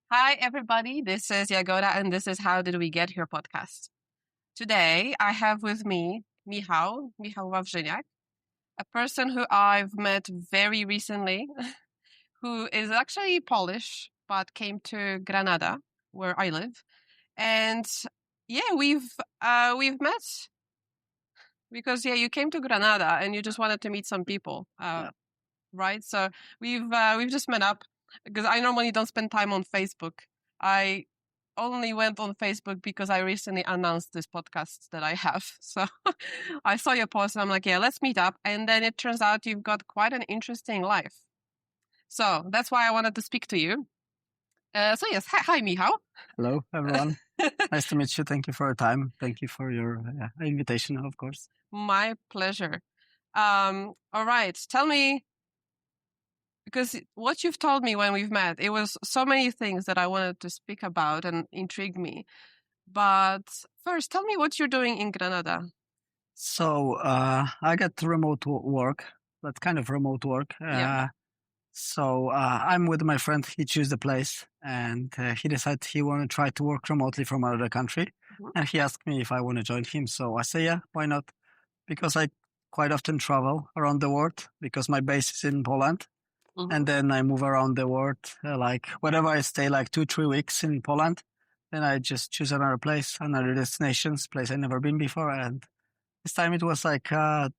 Hi, everybody. This is Jagoda, and this is How Did We Get Here podcast. Today, I have with me Michał Wawrzyniak, a person who I've met very recently, who is actually Polish, but came to Granada, where I live. And yeah, we've met because you came to Granada and you just wanted to meet some people, right? So we've just met up because I normally don't spend time on Facebook. I only went on Facebook because I recently announced this podcast that I have. So I saw your post and I'm like, yeah, let's meet up. And then it turns out you've got quite an interesting life. So that's why I wanted to speak to you. So yes, hi Michał. Hello, everyone. Nice to meet you. Thank you for your time. Thank you for your invitation, of course. My pleasure. All right, tell me, because what you've told me when we've met, it was so many things that I wanted to speak about and intrigue me. But first, tell me what you're doing in Granada. So I got remote work. That's kind of remote work. So I'm with my friend. He chose the place, and he decided he want to try to work remotely from another country. Mhm. And he asked me if I want to join him. So I say, yeah, why not? Because I quite often travel around the world because my base is in Poland. Mhm. And then I move around the world, like whenever I stay like 2-3 weeks in Poland, then I just choose another place, another place I've never been before. And this time it was like the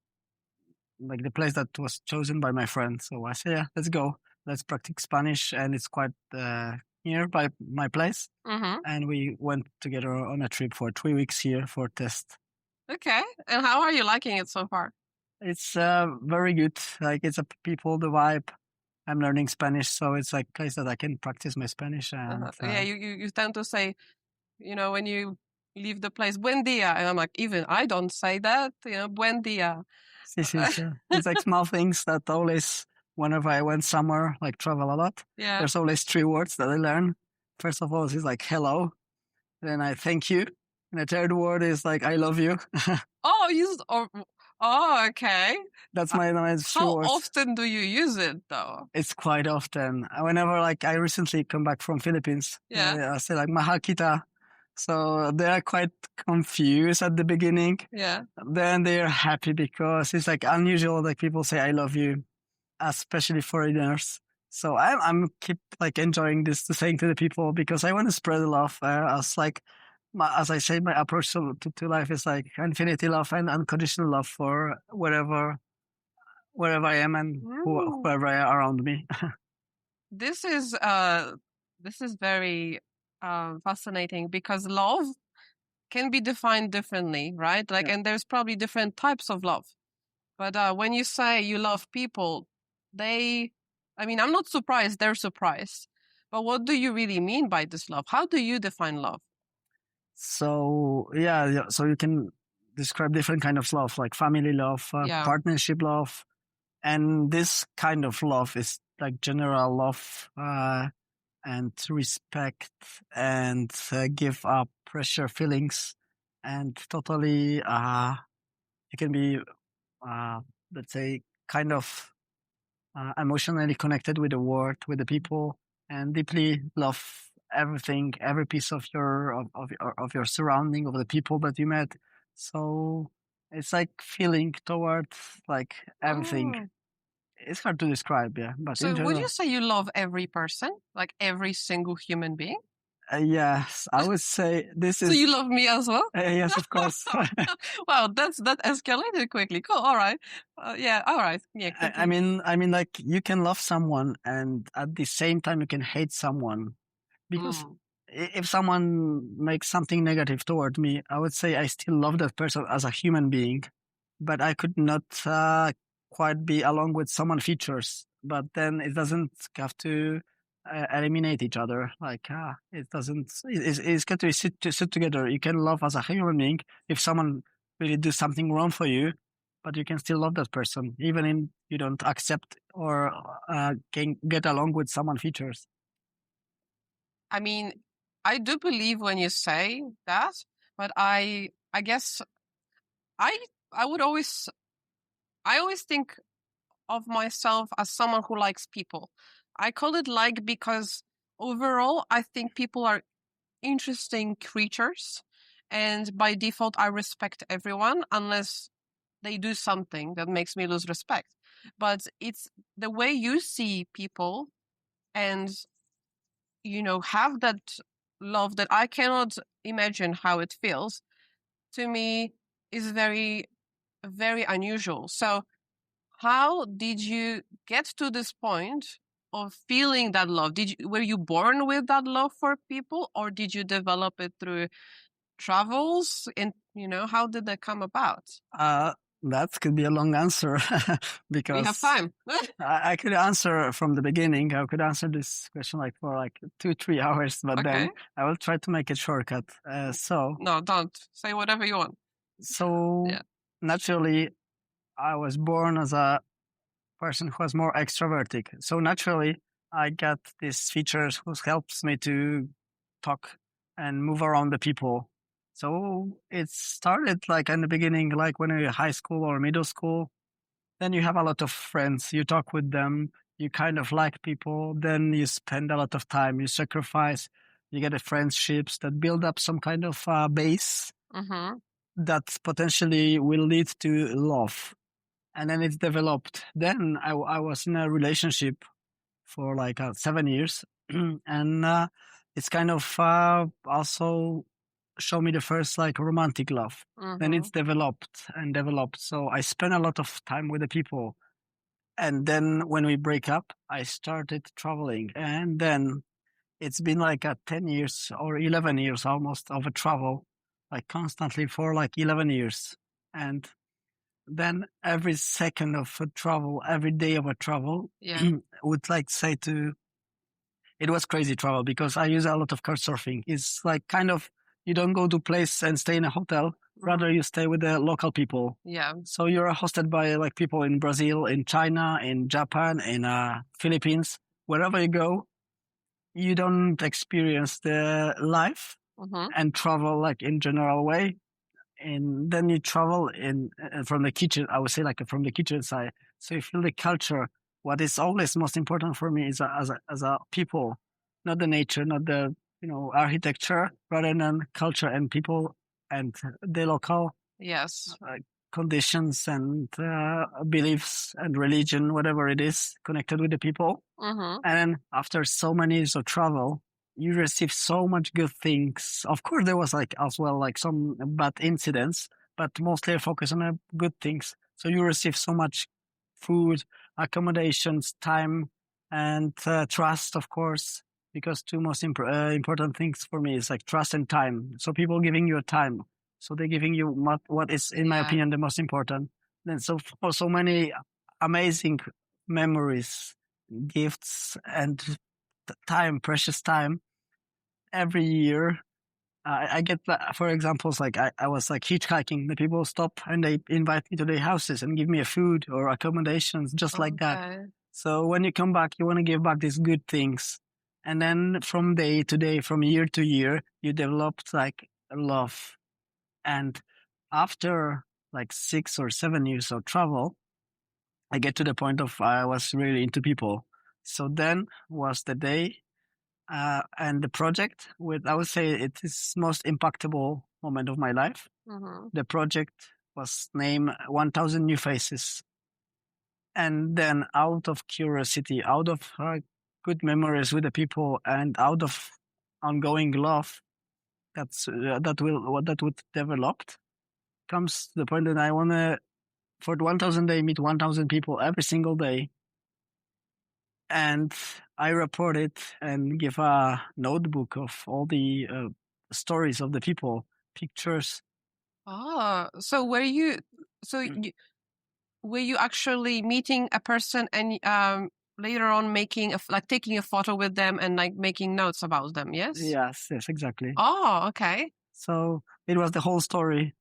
place that was chosen by my friend. So I say, yeah, let's go. Let's practice Spanish. And it's quite near by my place. Mm-hmm. And we went together on a trip for 3 weeks here for test. Okay. And how are you liking it so far? It's very good. Like it's people, the vibe. I'm learning Spanish, so it's like a place that I can practice my Spanish. And yeah, you tend to say, when you leave the place, buen dia. And I'm like, even I don't say that, buen dia. It's like small things that always, whenever I went somewhere, like travel a lot, there's always 3 words that I learn. First of all, it's like hello. Then I thank you. And the third word is like I love you. Okay. That's my 3 words. How often do you use it though? It's quite often. Whenever I recently come back from Philippines, I say like mahal kita. So they are quite confused at the beginning. Yeah. Then they are happy because it's like unusual that people say I love you, especially foreigners. So I'm keep like enjoying this to saying to the people because I want to spread the love. As I say, my approach to life is like infinity love and unconditional love for wherever I am and whoever I am around me. This is very fascinating because love can be defined differently, right? And there's probably different types of love. But when you say you love people, I'm not surprised, they're surprised. But what do you really mean by this love? How do you define love? So, so you can describe different kind of love, like family love, partnership love. And this kind of love is like general love, and respect and give up pressure feelings and totally, you can be, let's say kind of, emotionally connected with the world, with the people, and deeply love everything, every piece of your surrounding, of the people that you met. So it's like feeling towards like everything. It's hard to describe, yeah. But so would you say you love every person, like every single human being? Yes, I would say this is. So you love me as well? Yes, of course. Wow, that escalated quickly. Cool. All right. All right. Yeah. I mean, like you can love someone and at the same time you can hate someone because if someone makes something negative toward me, I would say I still love that person as a human being, but I could not quite be along with someone features. But then it doesn't have to eliminate each other. Like it doesn't. It's got to sit together. You can love as a human being if someone really do something wrong for you, but you can still love that person even if you don't accept or can get along with someone features. I mean, I do believe when you say that, but I guess I always think of myself as someone who likes people. I call it like because overall, I think people are interesting creatures, and by default, I respect everyone unless they do something that makes me lose respect. But it's the way you see people and, have that love that I cannot imagine how it feels, to me is very, very unusual. So how did you get to this point of feeling that love? Were you born with that love for people, or did you develop it through travels? And how did that come about? That could be a long answer because we have time. I could answer from the beginning. I could answer this question for 2-3 hours, but then I will try to make it shortcut. No, don't say whatever you want. So naturally, I was born as a person who was more extrovertic. So naturally, I got these features which helps me to talk and move around the people. So it started in the beginning, when you're in high school or middle school. Then you have a lot of friends. You talk with them. You kind of like people. Then you spend a lot of time. You sacrifice. You get the friendships that build up some kind of base that potentially will lead to love. And then it's developed. Then I was in a relationship for 7 years. And it's kind of also show me the first romantic love. Then it's developed and developed. So I spent a lot of time with the people. And then when we break up, I started traveling. And then it's been 10 years or 11 years almost of a travel, constantly for 11 years. And then every second of a travel, every day of a travel, would say it was crazy travel because I use a lot of couch surfing. It's kind of, you don't go to place and stay in a hotel. Rather, you stay with the local people. Yeah. So you're hosted by people in Brazil, in China, in Japan, in Philippines. Wherever you go, you don't experience the life and travel in general way. And then you travel from the kitchen. I would say from the kitchen side. So you feel the culture. What is always most important for me is as a people, not the nature, not the architecture, rather than culture and people and the local conditions and beliefs and religion, whatever it is, connected with the people. And then after so many years of travel, you receive so much good things. Of course, there was as well some bad incidents, but mostly I focus on good things. So you receive so much food, accommodations, time, and trust, of course, because two most important things for me is trust and time. So people giving you time. So they're giving you what is, in my opinion, the most important. Then so for so many amazing memories, gifts, and time, precious time. Every year, I get, for examples, I was hitchhiking. The people stop and they invite me to their houses and give me a food or accommodations, just like that. So when you come back, you want to give back these good things. And then from day to day, from year to year, you developed love. And after 6 or 7 years of travel, I get to the point of I was really into people. So then was the day and the project I would say it is most impactful moment of my life. The project was named 1000 New Faces. And then out of curiosity, out of good memories with the people and out of ongoing love that would developed, comes the point that I want to, for the 1000 day, meet 1000 people every single day. And I report it and give a notebook of all the stories of the people, pictures. So were you actually meeting a person and later on making taking a photo with them and making notes about them? Yes. Yes, exactly. Oh, okay. So it was the whole story,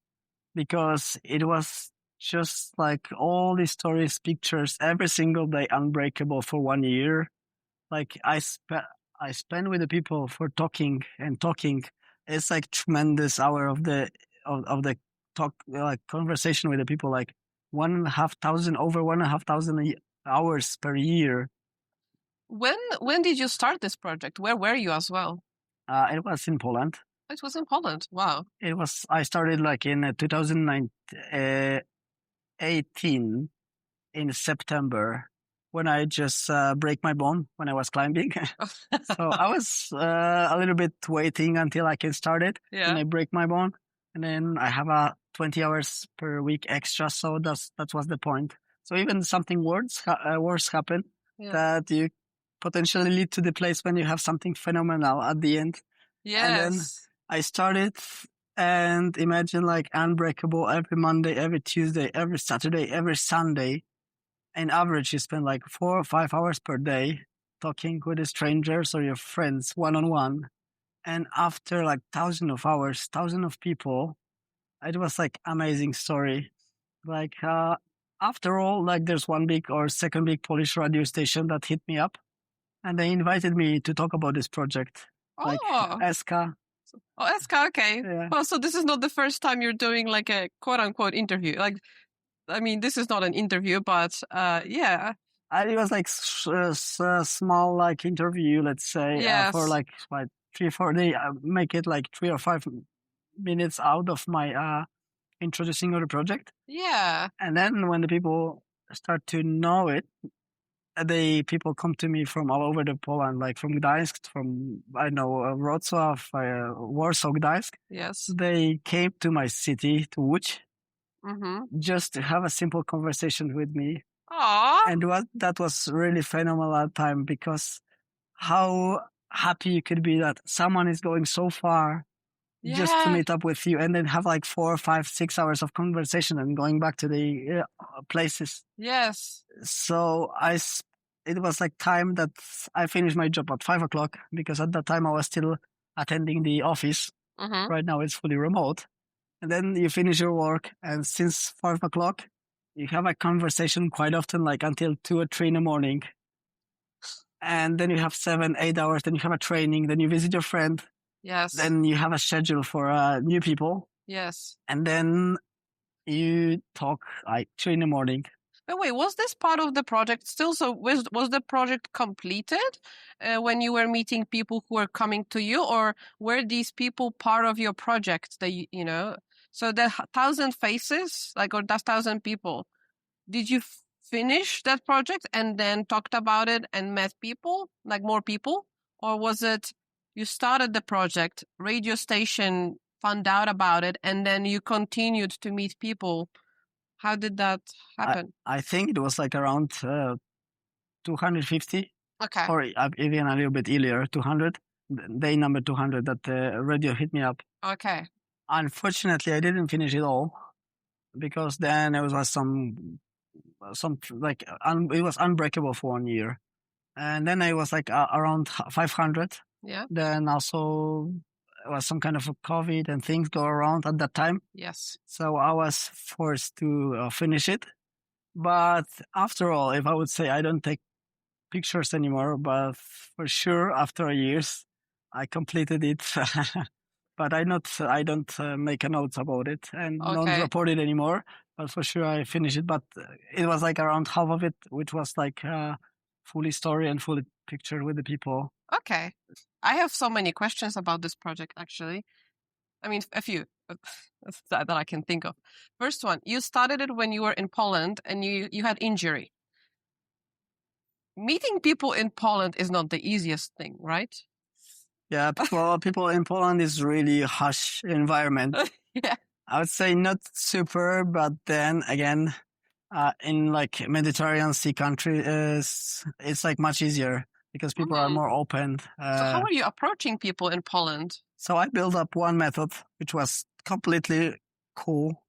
because it was just all these stories, pictures, every single day, unbreakable for 1 year. I spend with the people for talking and talking. It's tremendous hour of the talk, conversation with the people, 1,500, over 1,500 hours per year. When did you start this project? Where were you as well? It was in Poland. It was in Poland. Wow. I started like in 2018 in September when I just break my bone when I was climbing. So I was a little bit waiting until I can start it. Yeah. When I break my bone, and then I have 20 hours per week extra. So that was the point. So even something worse happen that you potentially lead to the place when you have something phenomenal at the end. Yes. And then I started, and imagine like unbreakable every Monday, every Tuesday, every Saturday, every Sunday. On average, you spend like 4 or 5 hours per day talking with the strangers or your friends one-on-one. And after like thousands of hours, thousands of people, it was like amazing story. Like after all, like there's one big or second big Polish radio station that hit me up, and they invited me to talk about this project. Like SK. Oh, SK, okay. Yeah. Well, so this is not the first time you're doing like a quote-unquote interview. Like, I mean, this is not an interview, but yeah. It was like a small like interview, let's say, for like 3 or 4 days. Make it like 3 or 5 minutes out of my introducing of the project. Yeah. And then when the people start to know it, people come to me from all over the Poland, like from Gdańsk, from, I know, Wrocław, Warsaw, Gdańsk. Yes. They came to my city, to Łódź, just to have a simple conversation with me. Aww. And that was really phenomenal time, because how happy you could be that someone is going so far just to meet up with you, and then have like 4, 5, 6 hours of conversation and going back to the places. Yes. So it was like time that I finished my job at 5 o'clock, because at that time I was still attending the office. Right now it's fully remote. And then you finish your work, and since 5 o'clock, you have a conversation quite often, like until 2 or 3 in the morning. And then you have 7, 8 hours, then you have a training, then you visit your friend. Yes. Then you have a schedule for new people. Yes. And then you talk like 2 in the morning. But wait, was this part of the project still? So was the project completed when you were meeting people who were coming to you, or were these people part of your project that you know? So the 1,000 faces, like, or that 1,000 people, did you finish that project and then talked about it and met people, like more people? Or was it you started the project, radio station found out about it, and then you continued to meet people? How did that happen? I think it was like around 250. Okay. Or even a little bit earlier, 200. Day number 200 that the radio hit me up. Okay. Unfortunately, I didn't finish it all, because then there was some like it was unbreakable for 1 year, and then I was like around 500. Yeah. Then also it was some kind of a COVID and things go around at that time. Yes. So I was forced to finish it. But after all, if I would say I don't take pictures anymore, but for sure after years I completed it. But I don't make a note about it and don't report it anymore. But for sure I finished it. But it was like around half of it, which was like fully story and fully picture with the people. Okay. I have so many questions about this project, actually. I mean, a few that I can think of. First one, you started it when you were in Poland and you had injury. Meeting people in Poland is not the easiest thing, right? Yeah, people in Poland is really harsh environment. Yeah. I would say not super, but then again, in like Mediterranean Sea countries, it's like much easier because people are more open. So how are you approaching people in Poland? So I built up one method, which was completely cool.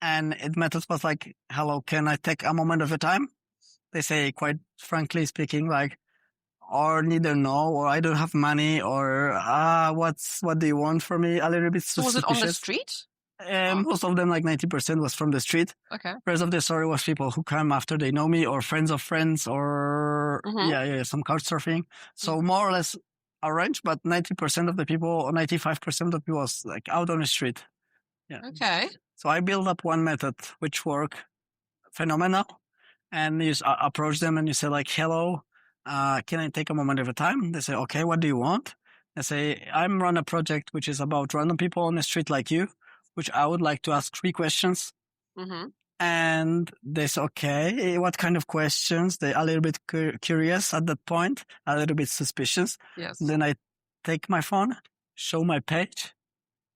And it method was like, hello, can I take a moment of your time? They say, quite frankly speaking, like, or neither no, or I don't have money, or what do you want from me? A little bit suspicious. Was it on the street? Most of them, like 90%, was from the street. Okay. The rest of the story was people who come after they know me, or friends of friends, or some couch surfing. So more or less arranged, but 90% of the people, or 95% of the people was like out on the street. Yeah. Okay. So I built up one method which worked phenomenal, and you approach them and you say like, hello, can I take a moment of your time? They say, okay, what do you want? I say, I'm run a project which is about random people on the street like you, which I would like to ask 3 questions. Mm-hmm. And they say, okay, what kind of questions? They're a little bit curious at that point, a little bit suspicious. Yes. Then I take my phone, show my page.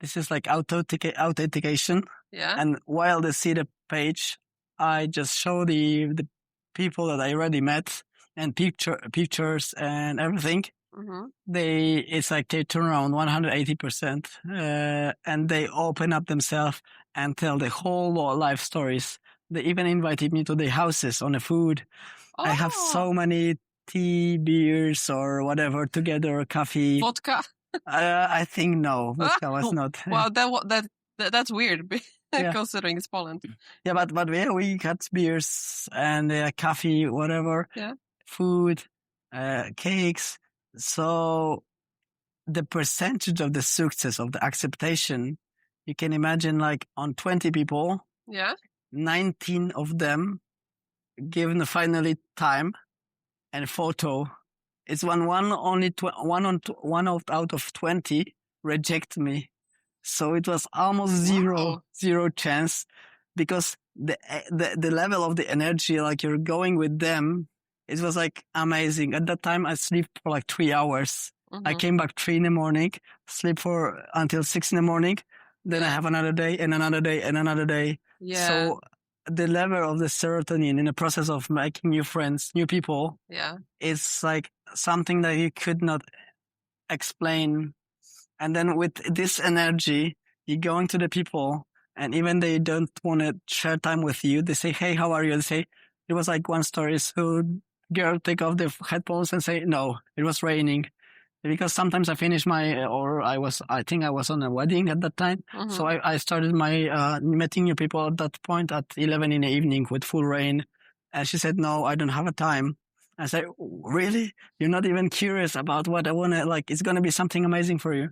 This is like authentication. Yeah. And while they see the page, I just show the people that I already met and pictures and everything. Mm-hmm. It's like they turn around 180%, and they open up themselves and tell the whole life stories. They even invited me to their houses on the food. Oh. I have so many tea, beers, or whatever together, coffee. Vodka? I think no, vodka was not. Well, that's weird, considering it's Poland. Yeah, but we had beers and coffee, whatever. Yeah. Food, cakes. So the percentage of the success of the acceptation, you can imagine, like on 20 people, 19 of them given finally time and photo. It's one out of 20 reject me. So it was almost zero chance, because the level of the energy, like you're going with them, it was like amazing. At that time, I sleep for like 3 hours. Mm-hmm. I came back 3 a.m, sleep for until 6 a.m. Then I have another day and another day and another day. Yeah. So the level of the serotonin in the process of making new friends, new people, is like something that you could not explain. And then with this energy, you're going to the people, and even they don't want to share time with you, they say, hey, how are you? They say, it was like one story, so girl take off the headphones and say, no, it was raining. Because sometimes I finish I think I was on a wedding at that time. Mm-hmm. So I started my meeting new people at that point at 11 in the evening with full rain. And she said, no, I don't have a time. I said, really? You're not even curious about what I want to, like, it's going to be something amazing for you.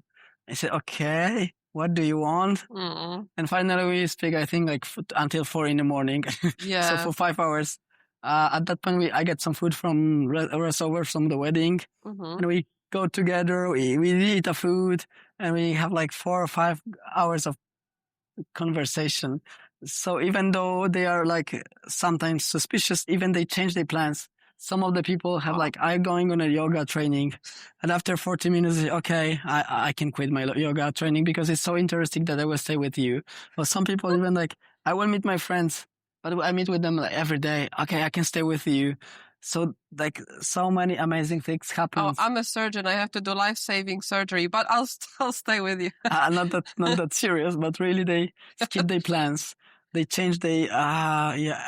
I said, okay, what do you want? Mm-hmm. And finally we speak, I think, like until 4 a.m. Yeah. So for 5 hours. At that point, I get some food from leftover from the wedding. Mm-hmm. And we go together, we eat the food, and we have like 4 or 5 hours of conversation. So even though they are like sometimes suspicious, even they change their plans. Some of the people have like, I'm going on a yoga training. And after 40 minutes, okay, I can quit my yoga training because it's so interesting that I will stay with you. Or some people even like, I will meet my friends, but I meet with them like every day. Okay, I can stay with you. So like so many amazing things happen. Oh, I'm a surgeon. I have to do life-saving surgery, but I'll stay with you. Not that serious, but really they skip their plans. They change their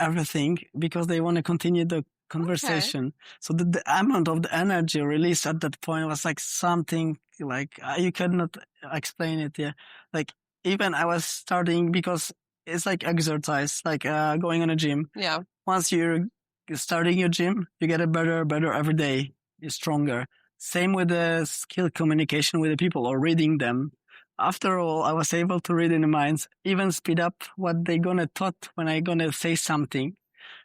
everything because they want to continue the conversation. Okay. So the amount of the energy released at that point was like something like you could not explain it. Yeah, like even I was starting because it's like exercise, like going on a gym. Yeah. Once you're starting your gym, you get better every day. You're stronger. Same with the skill communication with the people or reading them. After all, I was able to read in the minds, even speed up what they're gonna thought when I'm gonna say something.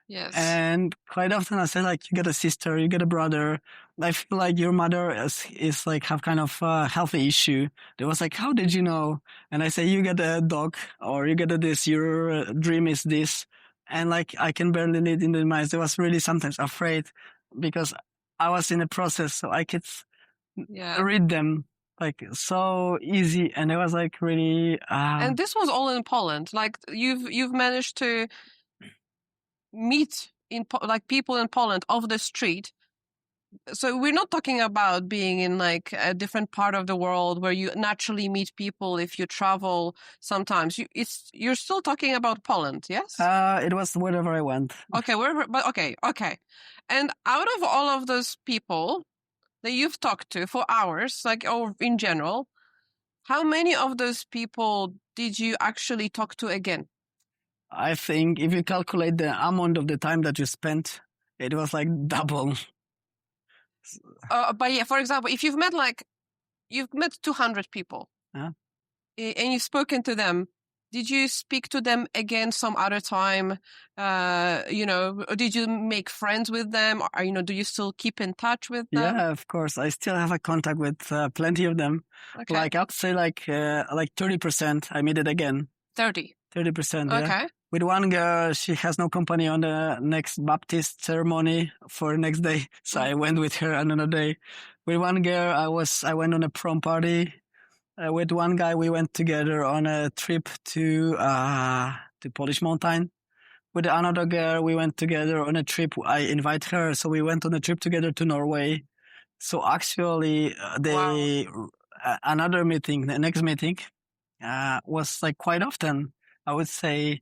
Yes. And quite often I say like, you get a sister, you get a brother. I feel like your mother is like have kind of a healthy issue. They was like, how did you know? And I say, you get a dog or you get this, your dream is this. And like, I can barely read in the minds. I was really sometimes afraid because I was in a process, so I could read them like so easy. And it was like really, and this was all in Poland. Like you've managed to meet like people in Poland off the street. So we're not talking about being in like a different part of the world where you naturally meet people if you travel sometimes. You're still talking about Poland, yes? It was wherever I went. Okay, okay. And out of all of those people that you've talked to for hours, like or in general, how many of those people did you actually talk to again? I think if you calculate the amount of the time that you spent, it was like double. But yeah, for example, if you've met 200 people, and you've spoken to them Did you speak to them again some other time? Did you make friends with them? Or, do you still keep in touch with them? Yeah, of course. I still have a contact with plenty of them. Okay. Like I would say like 30%. I meet it again. 30%. Yeah. Okay. With one girl, she has no company on the next Baptist ceremony for next day. So I went with her another day. With one girl, I went on a prom party. With one guy, we went together on a trip to Polish mountain. With another girl, we went together on a trip. I invite her, so we went on a trip together to Norway. So actually, another meeting, the next meeting, was like quite often. I would say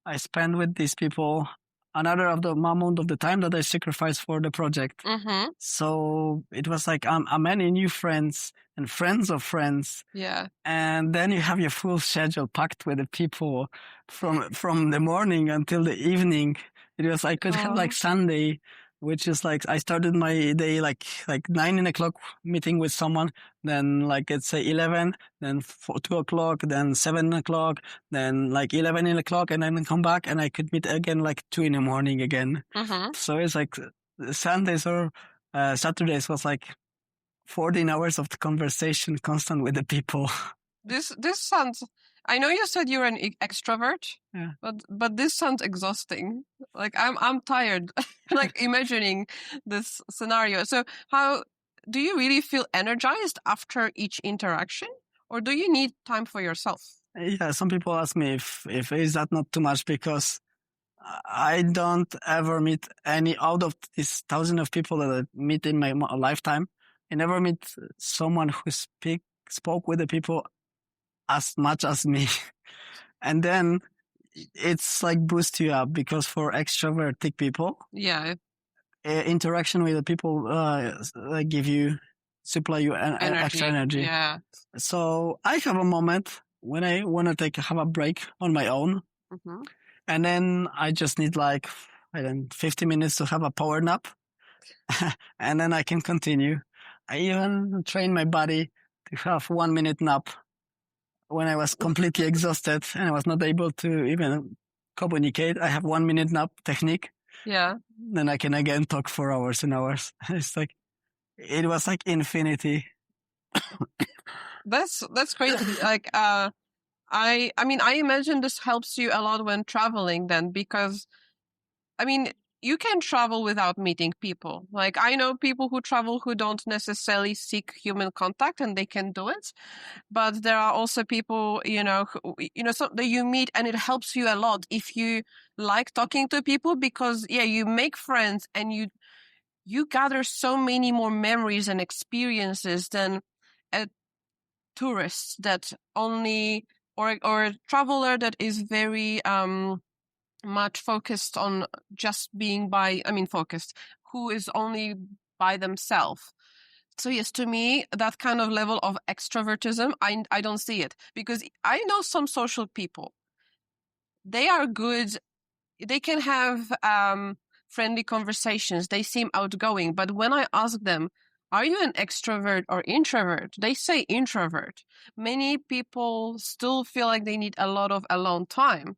I spend with these people another of the amount of the time that I sacrificed for the project. Mm-hmm. So it was like many new friends and friends of friends. Yeah. And then you have your full schedule packed with the people from the morning until the evening. It was, I could have like Sunday, which is like, I started my day like 9 o'clock meeting with someone, then like let's say 11, then 2 o'clock, then 7 o'clock, then like 11 o'clock, and then come back and I could meet again like 2 in the morning again. Mm-hmm. So it's like Sundays or Saturdays was like 14 hours of the conversation constant with the people. This sounds, I know you said you're an extrovert, yeah. but this sounds exhausting. Like I'm tired, like imagining this scenario. So how do you really feel energized after each interaction, or do you need time for yourself? Yeah, some people ask me if is that not too much, because I don't ever meet any out of these thousands of people that I meet in my lifetime. I never meet someone who spoke with the people as much as me. And then it's like boost you up, because for extroverted people, yeah, interaction with the people supply you extra energy. Yeah. So I have a moment when I want to have a break on my own. Mm-hmm. And then I just need like 50 minutes to have a power nap. And then I can continue. I even train my body to have 1 minute nap when I was completely exhausted and I was not able to even communicate. I have 1 minute nap technique. Yeah. Then I can again talk for hours and hours. It's like, it was like infinity. That's crazy. Like, I imagine this helps you a lot when traveling then, because, you can travel without meeting people. Like, I know people who travel who don't necessarily seek human contact, and they can do it. But there are also people, that you meet, and it helps you a lot if you like talking to people, because, you make friends and you gather so many more memories and experiences than a tourist that only, or a traveler that is very, much focused on just being who is only by themselves. So yes, to me, that kind of level of extrovertism, I don't see it, because I know some social people. They are good. They can have friendly conversations. They seem outgoing. But when I ask them, are you an extrovert or introvert? They say introvert. Many people still feel like they need a lot of alone time.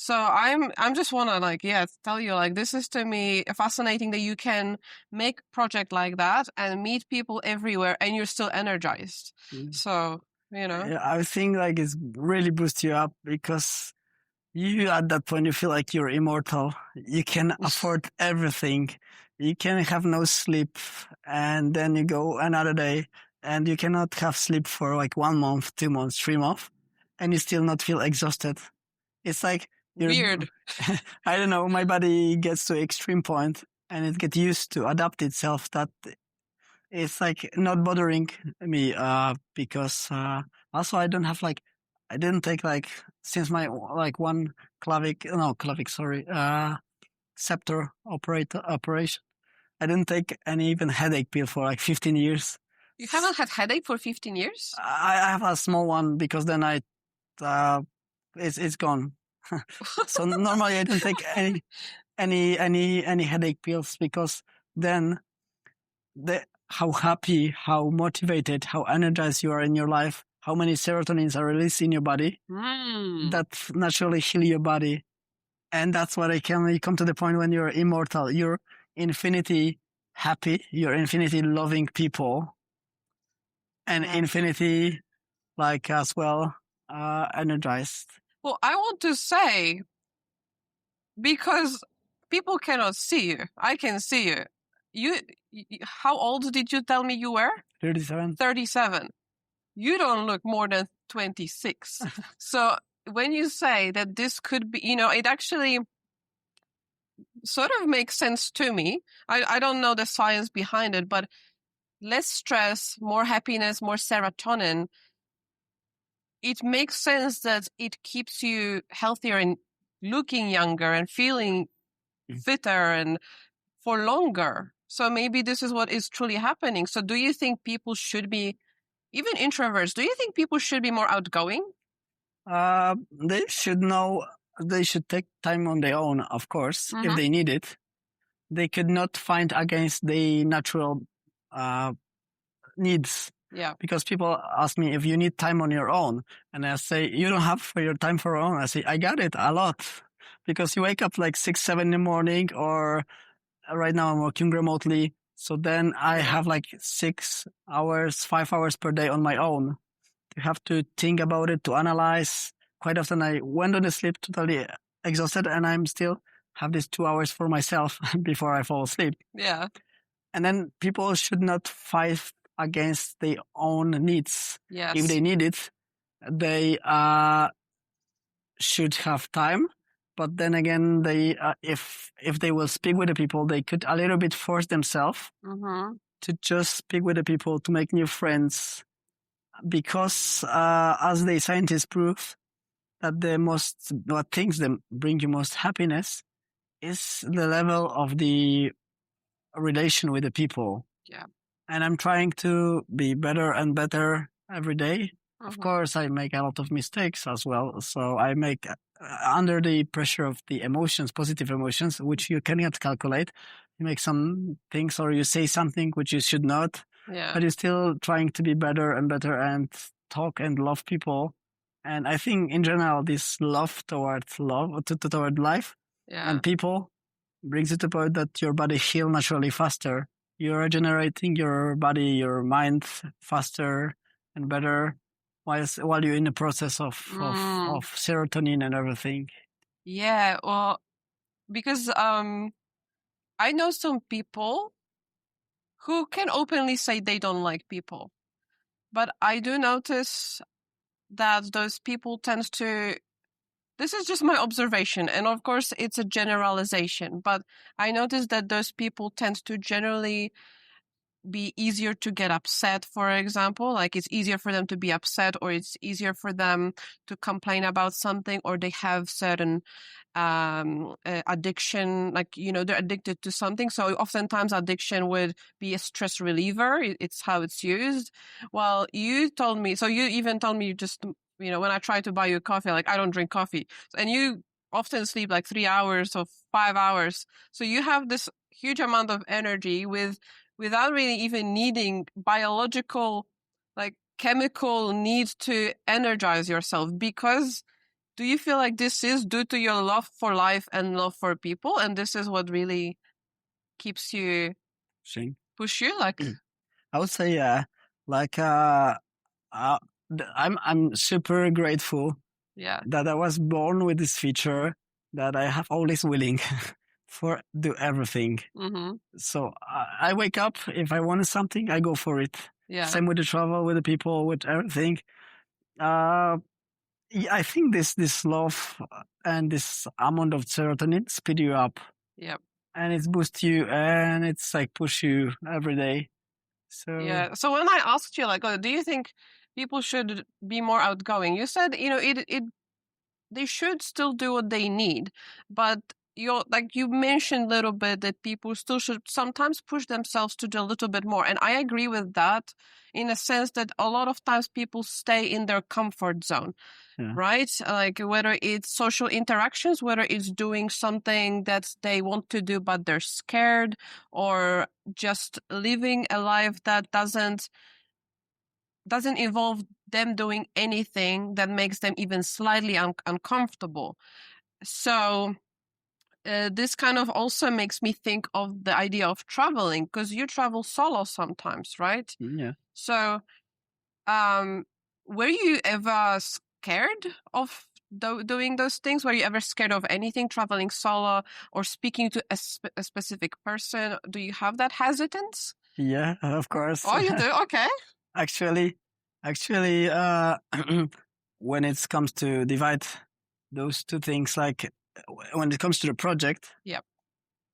So I'm just want to tell you, this is to me fascinating that you can make a project like that and meet people everywhere and you're still energized. Mm. So, Yeah, I think it's really boosts you up, because you at that point you feel like you're immortal. You can afford everything. You can have no sleep, and then you go another day and you cannot have sleep for 1 month, 2 months, 3 months, and you still not feel exhausted. It's like, weird. I don't know. My body gets to extreme point and it gets used to adapt itself that it's not bothering me, because, also I don't have I didn't take since my one scepter operation. I didn't take any even headache pill for 15 years. You haven't had headache for 15 years? I have a small one, because then it's gone. So normally I don't take any headache pills, because then how happy, how motivated, how energized you are in your life, how many serotonins are released in your body that naturally heal your body. And that's what I can. You come to the point when you're immortal, you're infinity happy, you're infinity loving people, and infinity like as well energized. Well, I want to say, because people cannot see you, I can see you. How old did you tell me you were? 37. 37. You don't look more than 26. So when you say that this could be, it actually sort of makes sense to me. I don't know the science behind it, but less stress, more happiness, more serotonin. It makes sense that it keeps you healthier and looking younger and feeling fitter and for longer. So maybe this is what is truly happening. So do you think people should be, even introverts, do you think people should be more outgoing? They should know, they should take time on their own, of course, if they need it. They could not find against the natural needs. Yeah. Because people ask me if you need time on your own. And I say, you don't have your time for your own. I say, I got it a lot. Because you wake up like 6, 7 in the morning, or right now I'm working remotely. So then I have like 6 hours, 5 hours per day on my own. You have to think about it, to analyze. Quite often I went on to sleep totally exhausted, and I'm still have these 2 hours for myself before I fall asleep. Yeah. And then people should not fight against their own needs. Yes. If they need it, they should have time. But then again, they if they will speak with the people, they could a little bit force themselves to just speak with the people, to make new friends. Because as the scientists prove, that what things that bring you most happiness is the level of the relation with the people. Yeah. And I'm trying to be better and better every day. Of course, I make a lot of mistakes as well. So I make, under the pressure of the emotions, positive emotions, which you cannot calculate, you make some things, or you say something which you should not. Yeah. But you're still trying to be better and better and talk and love people. And I think in general, this love toward life and people brings it about that your body heals naturally faster. You're regenerating your body, your mind faster and better while you're in the process of serotonin and everything. Yeah, well, because I know some people who can openly say they don't like people. But I do notice that those people tend to, this is just my observation, and of course it's a generalization, but I notice that those people tend to generally be easier to get upset, for example. Like it's easier for them to be upset, or it's easier for them to complain about something, or they have certain addiction, like, they're addicted to something. So oftentimes addiction would be a stress reliever. It's how it's used. Well, you even told me just, when I try to buy you coffee, like I don't drink coffee. And you often sleep like 3 hours or 5 hours. So you have this huge amount of energy without really even needing biological, like chemical need to energize yourself. Because do you feel like this is due to your love for life and love for people, and this is what really keeps you push you? Like, I would say, I'm super grateful that I was born with this feature, that I have always willing for do everything. So I wake up, if I wanted something, I go for it. Same with the travel, with the people, with everything. I think this love and this amount of serotonin speed you up. Yep. And it boosts you, and it's like push you every day. So yeah. So when I asked you, like, do you think people should be more outgoing? You said, they should still do what they need, but you mentioned a little bit that people still should sometimes push themselves to do a little bit more. And I agree with that, in a sense that a lot of times people stay in their comfort zone, right? Like whether it's social interactions, whether it's doing something that they want to do, but they're scared, or just living a life that doesn't doesn't involve them doing anything that makes them even slightly uncomfortable. So this kind of also makes me think of the idea of traveling, because you travel solo sometimes, right? Yeah. So were you ever scared of doing those things? Were you ever scared of anything, traveling solo or speaking to a specific person? Do you have that hesitance? Yeah, of course. Oh, you do? Okay. Actually, when it comes to divide those two things, like when it comes to the project, yep.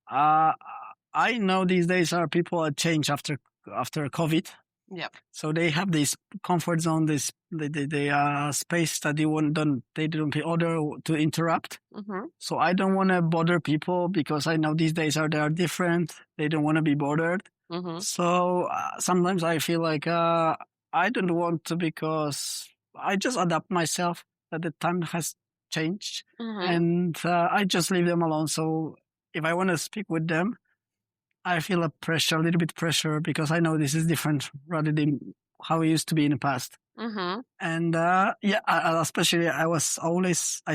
I know these days are people change after COVID. Yeah. So they have this comfort zone, this the space that they don't order to interrupt. Mm-hmm. So I don't want to bother people because I know these days they are different. They don't want to be bothered. Mm-hmm. So sometimes I feel like I don't want to, because I just adapt myself that the time has changed, and I just leave them alone. So if I want to speak with them, I feel a little bit pressure, because I know this is different rather than how it used to be in the past. Mm-hmm. And especially I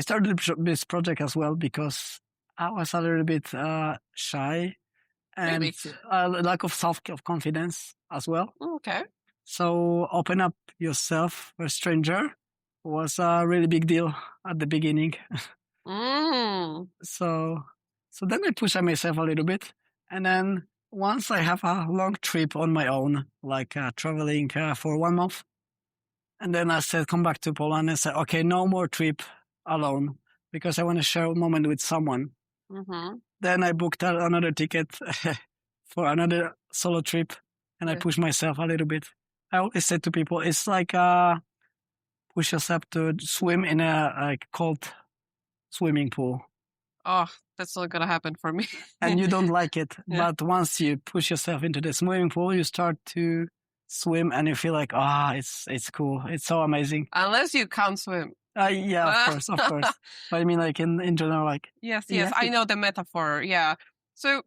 started this project as well because I was a little bit shy and really? a lack of self-confidence as well. Okay. So open up yourself for a stranger was a really big deal at the beginning. So then I pushed myself a little bit. And then once I have a long trip on my own, like traveling for 1 month, and then I said, come back to Poland and said, okay, no more trip alone, because I want to share a moment with someone. Mm-hmm. Then I booked another ticket for another solo trip, and I pushed myself a little bit. I always say to people, it's like push yourself to swim in a cold swimming pool. Oh, that's not going to happen for me. And you don't like it. Yeah. But once you push yourself into the swimming pool, you start to swim and you feel like, it's cool. It's so amazing. Unless you can't swim. Yeah, of course. But I mean, like in general, like. Yes, I know the metaphor. Yeah. So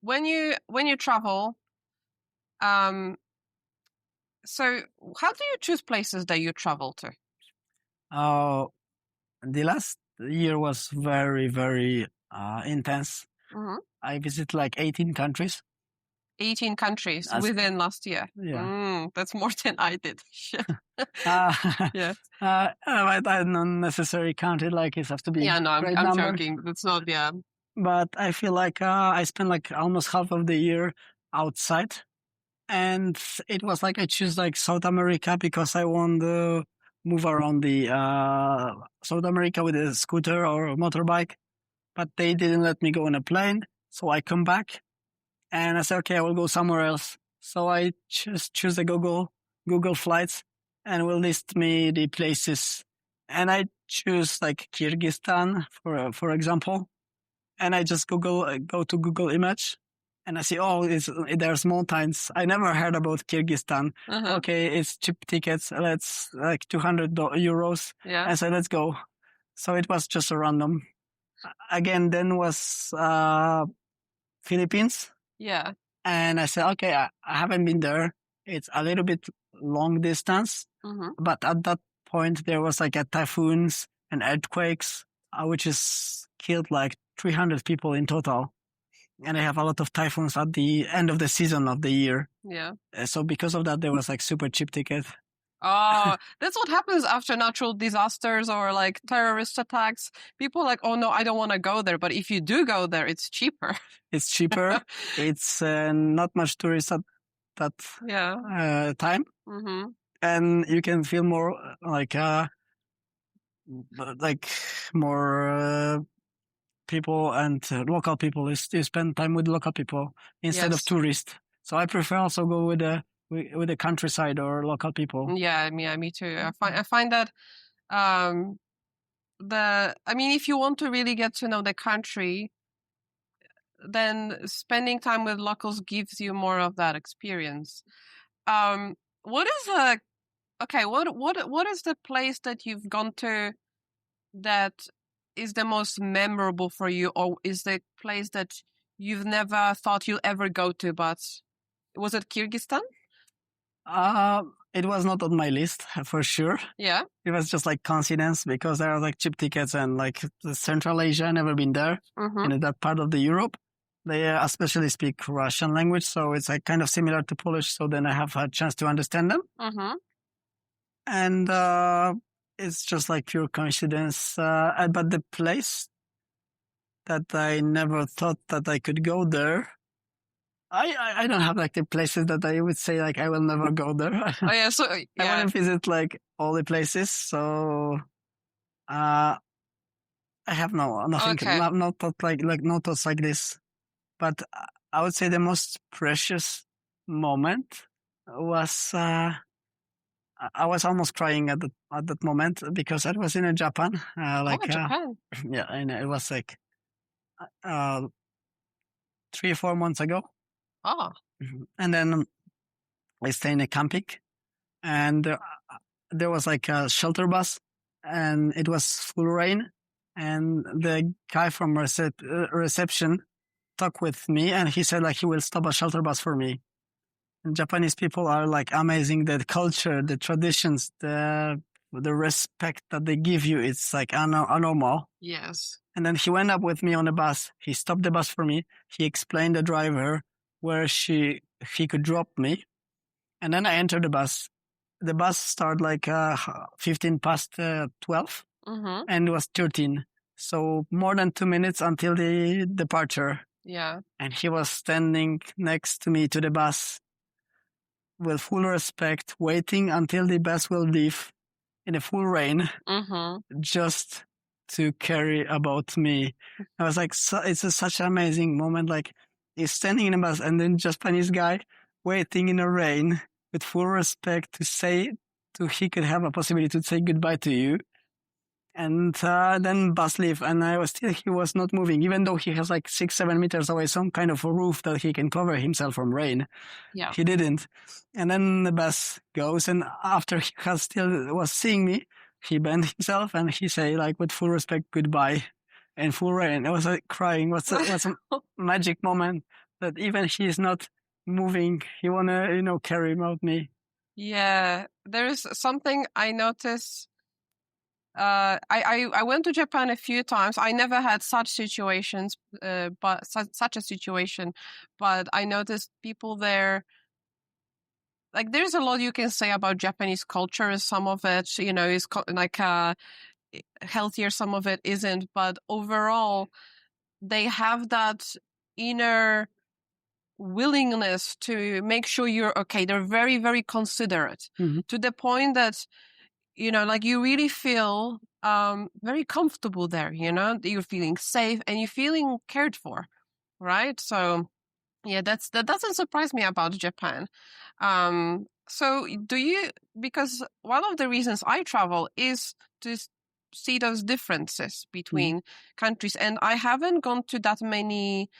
when you travel, so how do you choose places that you travel to? The last year was very, very intense. Mm-hmm. I visited like 18 countries. 18 countries within last year. Yeah. That's more than I did. Yeah. I don't necessarily count it like it has to be. Yeah, no, I'm joking. That's not, yeah. But I feel like I spent like almost half of the year outside. And it was like I choose like South America because I want to move around the South America with a scooter or a motorbike. But they didn't let me go on a plane. So I come back and I said, okay, I will go somewhere else. So I just choose the Google flights and will list me the places. And I choose like Kyrgyzstan, for example. And I just go to Google Image. And I see, there's mountains. I never heard about Kyrgyzstan. Uh-huh. Okay, it's cheap tickets. Let's like 200 euros. Yeah. I said, let's go. So it was just a random. Again, then was Philippines. Yeah. And I said, okay, I haven't been there. It's a little bit long distance. Mm-hmm. But at that point, there was like typhoons and earthquakes, which is killed like 300 people in total. And I have a lot of typhoons at the end of the season of the year. Yeah. So because of that, there was like super cheap ticket. Oh, that's what happens after natural disasters or like terrorist attacks. People are like, oh no, I don't want to go there. But if you do go there, it's cheaper. It's cheaper. It's not much tourists at that time. Mm-hmm. And you can feel more like more people and local people. You spend time with local people instead of tourists. So I prefer also go with the countryside or local people. Yeah, me too. I find that if you want to really get to know the country, then spending time with locals gives you more of that experience. What is what is the place that you've gone to that is the most memorable for you, or is the place that you've never thought you'll ever go to, but was it Kyrgyzstan? It was not on my list for sure. Yeah. It was just like coincidence because there are like cheap tickets and like the Central Asia, never been there. Mm-hmm. In that part of the Europe. They especially speak Russian language, so it's like kind of similar to Polish. So then I have a chance to understand them. Mm-hmm. And it's just like pure coincidence. But the place that I never thought that I could go there, I don't have like the places that I would say like I will never go there. Oh yeah, so I want to visit like all the places. So I have nothing, Okay. no thought like no thoughts like this. But I would say the most precious moment was I was almost crying at that moment because I was in Japan. Japan. Yeah, and it was like 3 or 4 months ago. Oh. And then I stayed in a camping, and there was like a shelter bus, and it was full rain, and the guy from reception talked with me, and he said like he will stop a shelter bus for me. And Japanese people are like amazing. The culture, the traditions, the respect that they give you, it's like abnormal. Yes. And then he went up with me on the bus. He stopped the bus for me. He explained the driver where he could drop me. And then I entered the bus. The bus started like 15 past 12, mm-hmm. and it was 13. So more than 2 minutes until the departure. Yeah. And he was standing next to me to the bus with full respect, waiting until the bus will leave in a full rain, mm-hmm. just to care about me. I was like, it's such an amazing moment. Like he's standing in a bus, and then Japanese guy waiting in the rain with full respect he could have a possibility to say goodbye to you. And then bus leave, and he was not moving, even though he has like 6-7 meters away some kind of a roof that he can cover himself from rain. Yeah, he didn't. And then the bus goes, and after he was seeing me, he bent himself and he say like with full respect goodbye in full rain. I was like crying. What's a magic moment that even he is not moving, he wanna care about me. Yeah, there is something I noticed. I went to Japan a few times. I never had such situations, but such a situation. But I noticed people there. Like, there's a lot you can say about Japanese culture. Some of it, is like healthier. Some of it isn't. But overall, they have that inner willingness to make sure you're okay. They're very, very considerate, mm-hmm. to the point that like you really feel very comfortable there, you're feeling safe and you're feeling cared for, right? So yeah, that doesn't surprise me about Japan. So because one of the reasons I travel is to see those differences between countries, and I haven't gone to that many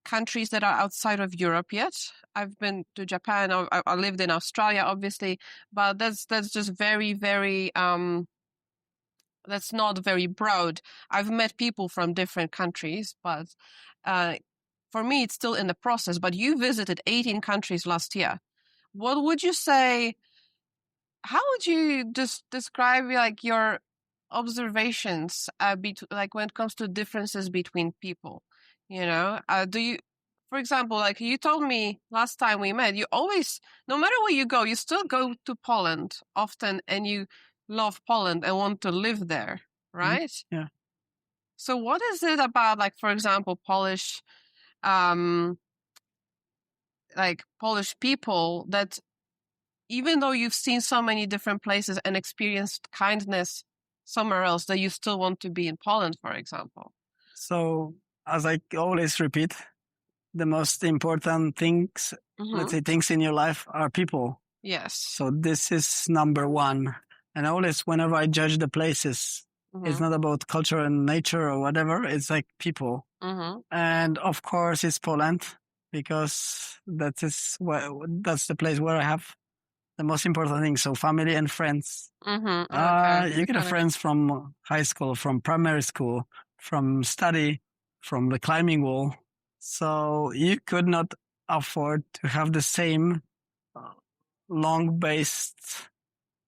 countries that are outside of Europe yet. I've been to Japan. I lived in Australia, obviously, but that's just very, very that's not very broad. I've met people from different countries, but for me, it's still in the process. But you visited 18 countries last year. What would you say? How would you just describe like your observations like when it comes to differences between people? Do you, for example, like you told me last time we met, you always, no matter where you go, you still go to Poland often, and you love Poland and want to live there, right? Yeah. So what is it about, like, for example, Polish people that even though you've seen so many different places and experienced kindness somewhere else, that you still want to be in Poland, for example? So, as I always repeat, the most important things, let's say things in your life, are people. Yes. So this is number one. And always, whenever I judge the places, it's not about culture and nature or whatever. It's like people. And of course, it's Poland, because that's the place where I have the most important thing. So family and friends. Okay. You get friends from high school, from primary school, from study, from the climbing wall. So you could not afford to have the same long-based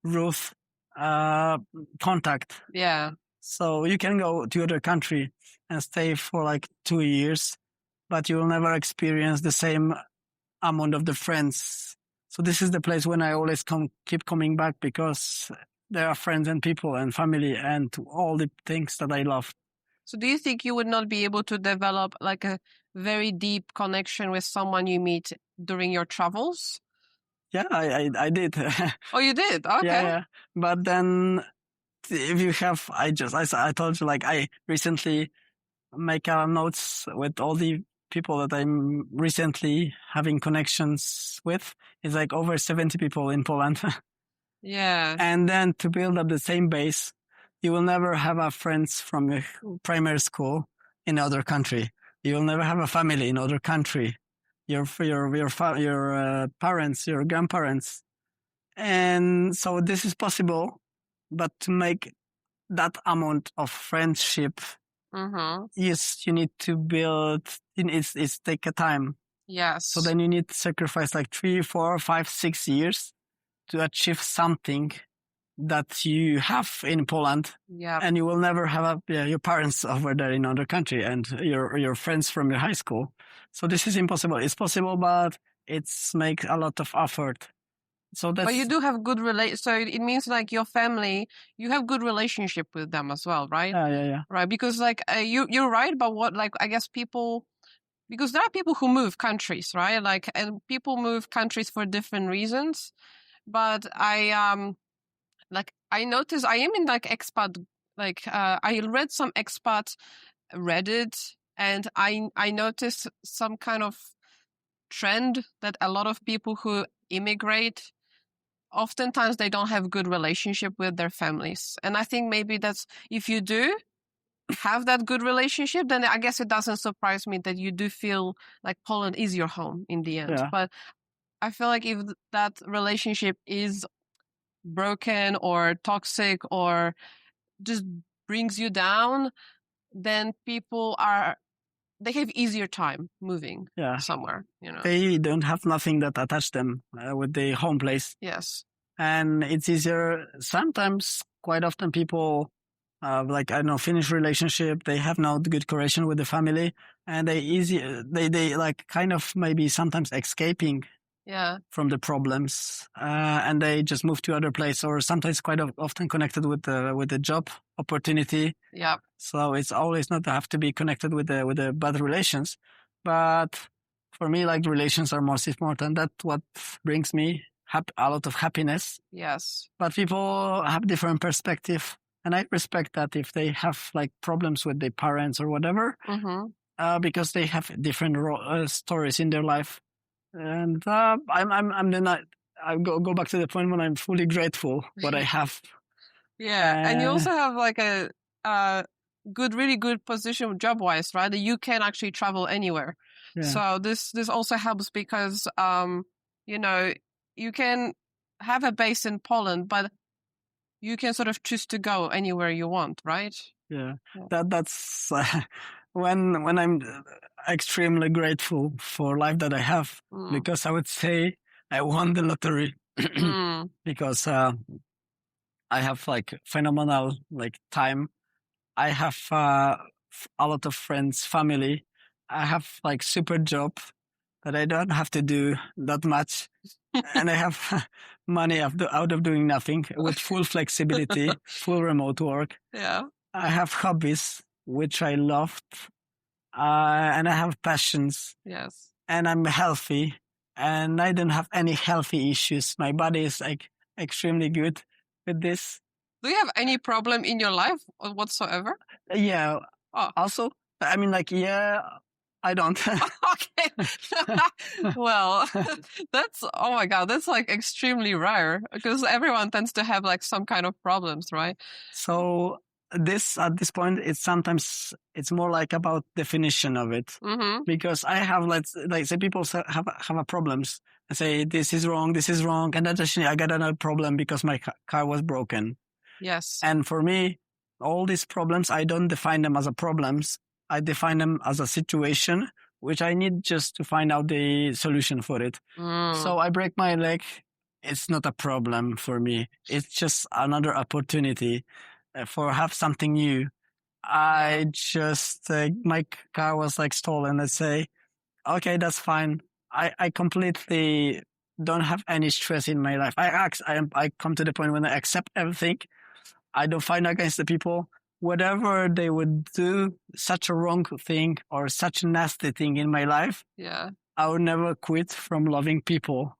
route contact. Yeah. So you can go to other country and stay for like 2 years, but you will never experience the same amount of the friends. So this is the place when I always keep coming back, because there are friends and people and family and all the things that I love. So do you think you would not be able to develop like a very deep connection with someone you meet during your travels? Yeah, I did. Oh, you did? Okay. Yeah. But then if you have, I told you, like, I recently make notes with all the people that I'm recently having connections with. It's like over 70 people in Poland. Yeah. And then to build up the same base, you will never have a friends from your primary school in other country. You will never have a family in other country. Your parents, your grandparents. And so this is possible, but to make that amount of friendship, yes, you need to build, it's take a time. Yes. So then you need to sacrifice like 3, 4, 5, 6 years to achieve something that you have in Poland. Yeah. And you will never have your parents over there in another country and your friends from your high school. So this is impossible. It's possible, but it's make a lot of effort. So that's. But you do have good so it means like your family, you have good relationship with them as well, right? Yeah. Right, because like you're right about what, like, I guess people, because there are people who move countries, right? Like, and people move countries for different reasons. But I noticed I am in like expat, like I read some expat Reddit, and I noticed some kind of trend that a lot of people who immigrate, oftentimes they don't have good relationship with their families. And I think maybe that's, if you do have that good relationship, then I guess it doesn't surprise me that you do feel like Poland is your home in the end. Yeah. But I feel like if that relationship is broken or toxic or just brings you down, then people they have easier time moving somewhere, They don't have nothing that attach them with the home place. Yes. And it's easier. Sometimes, quite often, people like, I don't know, finish relationship, they have no good connection with the family, and they like kind of maybe sometimes escaping from the problems, and they just move to other place, or sometimes quite often connected with the job opportunity. Yeah. So it's always not have to be connected with the bad relations, but for me, like, relations are most important. That's what brings me a lot of happiness. Yes. But people have different perspective, and I respect that if they have like problems with their parents or whatever, because they have different stories in their life. And I go back to the point when I'm fully grateful what I have. Yeah, and you also have like a really good position job wise, right? That you can actually travel anywhere. Yeah. So this also helps because you can have a base in Poland, but you can sort of choose to go anywhere you want, right? Yeah. That's when I'm extremely grateful for life that I have, because I would say I won the lottery because I have like phenomenal like time. I have a lot of friends, family. I have like super job that I don't have to do that much. And I have money out of doing nothing with full flexibility, full remote work. Yeah. I have hobbies, which I loved. And I have passions. Yes. And I'm healthy, and I don't have any healthy issues. My body is like extremely good with this. Do you have any problem in your life whatsoever? Yeah. Oh. Also, I mean, like, I don't. Okay. Well, oh my God, that's like extremely rare, because everyone tends to have like some kind of problems, right? So at this point, it's more like about definition of it, because I have like say people have a problems and say this is wrong, and actually I got another problem because my car was broken. Yes. And for me, all these problems, I don't define them as problems. I define them as a situation which I need just to find out the solution for it. So I break my leg it's not a problem for me. It's just another opportunity for have something new. I just, my car was like stolen, let's say. Okay, that's fine. I completely don't have any stress in my life. I come to the point when I accept everything. I don't fight against the people. Whatever they would do, such a wrong thing or such a nasty thing in my life, I would never quit from loving people.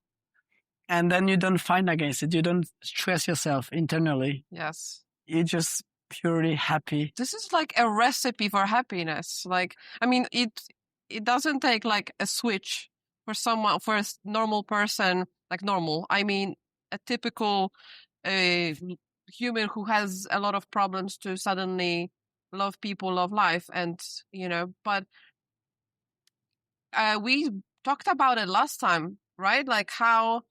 And then you don't fight against it. You don't stress yourself internally. Yes. You're just purely happy. This is like a recipe for happiness. Like, I mean, it doesn't take like a switch for someone, for a normal person, like normal. I mean, a typical human who has a lot of problems to suddenly love people, love life. And, but we talked about it last time, right? Like how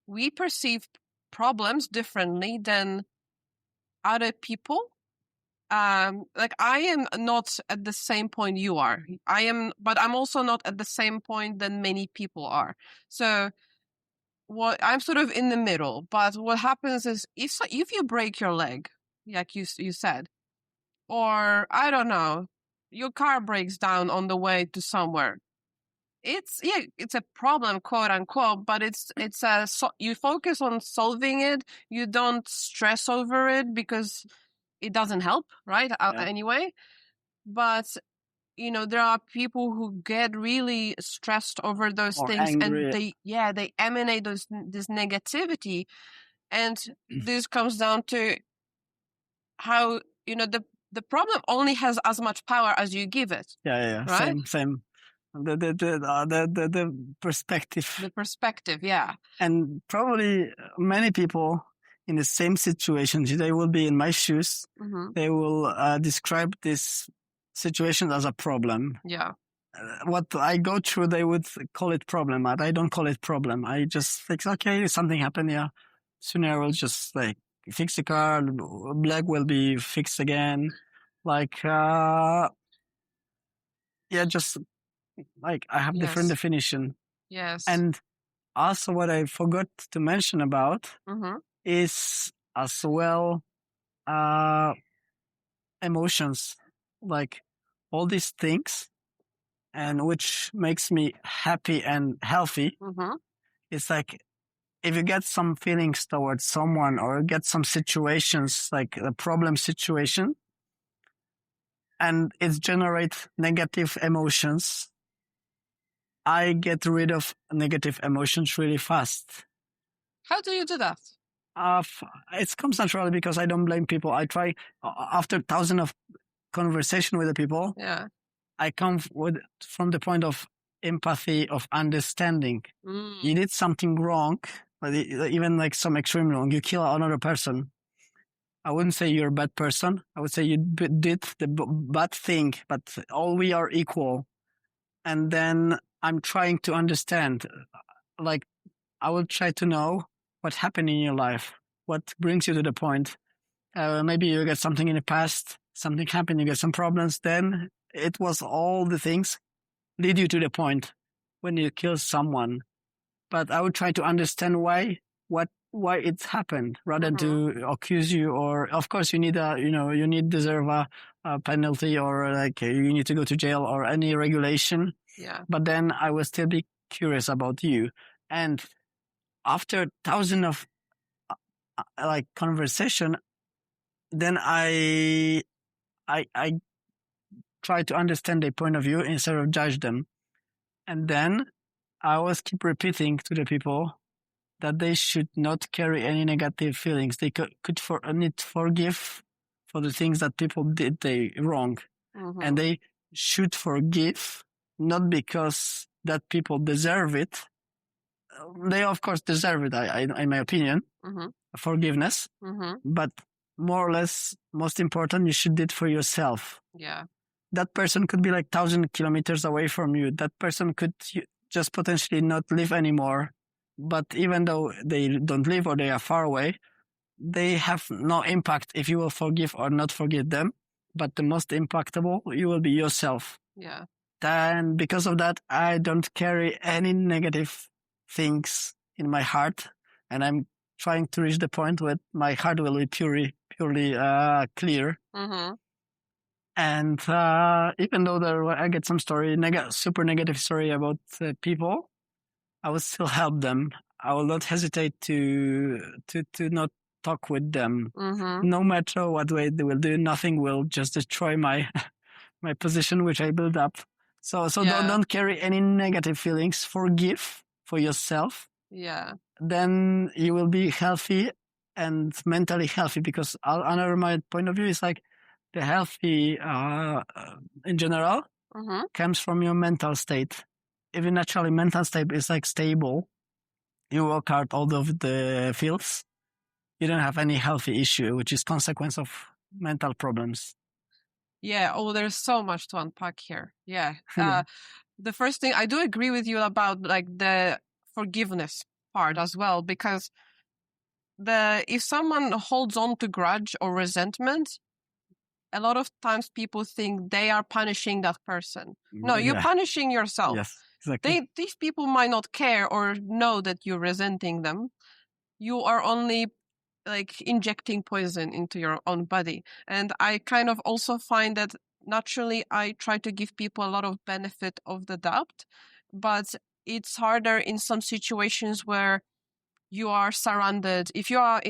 we perceive problems differently than other people. Like I am not at the same point you are. But I'm also not at the same point that many people are. So I'm sort of in the middle. But what happens is if you break your leg, like you said, or I don't know, your car breaks down on the way to somewhere. It's a problem, quote unquote, but you focus on solving it. You don't stress over it because it doesn't help, right? Anyway, but there are people who get really stressed over those things, angry. and they emanate this negativity, and this comes down to how the problem only has as much power as you give it. Yeah, right? Same. The perspective. The perspective, yeah. And probably many people in the same situation, they will be in my shoes. Mm-hmm. They will describe this situation as a problem. Yeah. What I go through, they would call it problem, but I don't call it problem. I just think, okay, something happened, yeah. Sooner I will just like fix the car, leg will be fixed again. Like, just like I have different definition. Yes. And also what I forgot to mention about is as well emotions, like all these things, and which makes me happy and healthy. It's like if you get some feelings towards someone or get some situations like a problem situation, and it generates negative emotions, I get rid of negative emotions really fast. How do you do that? It comes naturally because I don't blame people. I try, after thousands of conversation with the people, I come from the point of empathy, of understanding. You did something wrong, even like some extreme wrong. You kill another person. I wouldn't say you're a bad person. I would say you did the bad thing, but all we are equal. And then I'm trying to understand, like, I will try to know what happened in your life, what brings you to the point. Maybe you get something in the past, something happened, you get some problems. Then it was all the things lead you to the point when you kill someone. But I would try to understand why it happened rather than to accuse you. Or of course you need deserve a penalty, or like you need to go to jail or any regulation. Yeah. But then I will still be curious about you. And after thousands of like conversation, then I try to understand their point of view instead of judge them. And then I always keep repeating to the people that they should not carry any negative feelings. They need to forgive for the things that people did wrong. And they should forgive, not because that people deserve it. They of course deserve it, in my opinion, forgiveness. But more or less, most important, you should do it for yourself. Yeah. That person could be like 1,000 kilometers away from you. That person could just potentially not live anymore. But even though they don't live or they are far away, they have no impact if you will forgive or not forgive them. But the most impactable, you will be yourself. Yeah. Then because of that, I don't carry any negative things in my heart. and I'm trying to reach the point where my heart will be purely clear. Mm-hmm. And even though I get some super negative story about people, I will still help them. I will not hesitate to not talk with them. Mm-hmm. No matter what way they will do, nothing will just destroy my my position which I built up. So don't carry any negative feelings. Forgive for yourself. Yeah. Then you will be healthy and mentally healthy, because another my point of view is like the healthy in general comes from your mental state. If your naturally mental state is like stable, you work hard all of the fields, you don't have any healthy issue, which is consequence of mental problems. Yeah. Oh, there's so much to unpack here. Yeah. The first thing, I do agree with you about like the forgiveness part as well, because if someone holds on to grudge or resentment, a lot of times people think they are punishing that person. No, you're punishing yourself. Yes, exactly. These people might not care or know that you're resenting them. You are only like injecting poison into your own body. And I kind of also find that naturally I try to give people a lot of benefit of the doubt, but it's harder in some situations where you are surrounded. If you are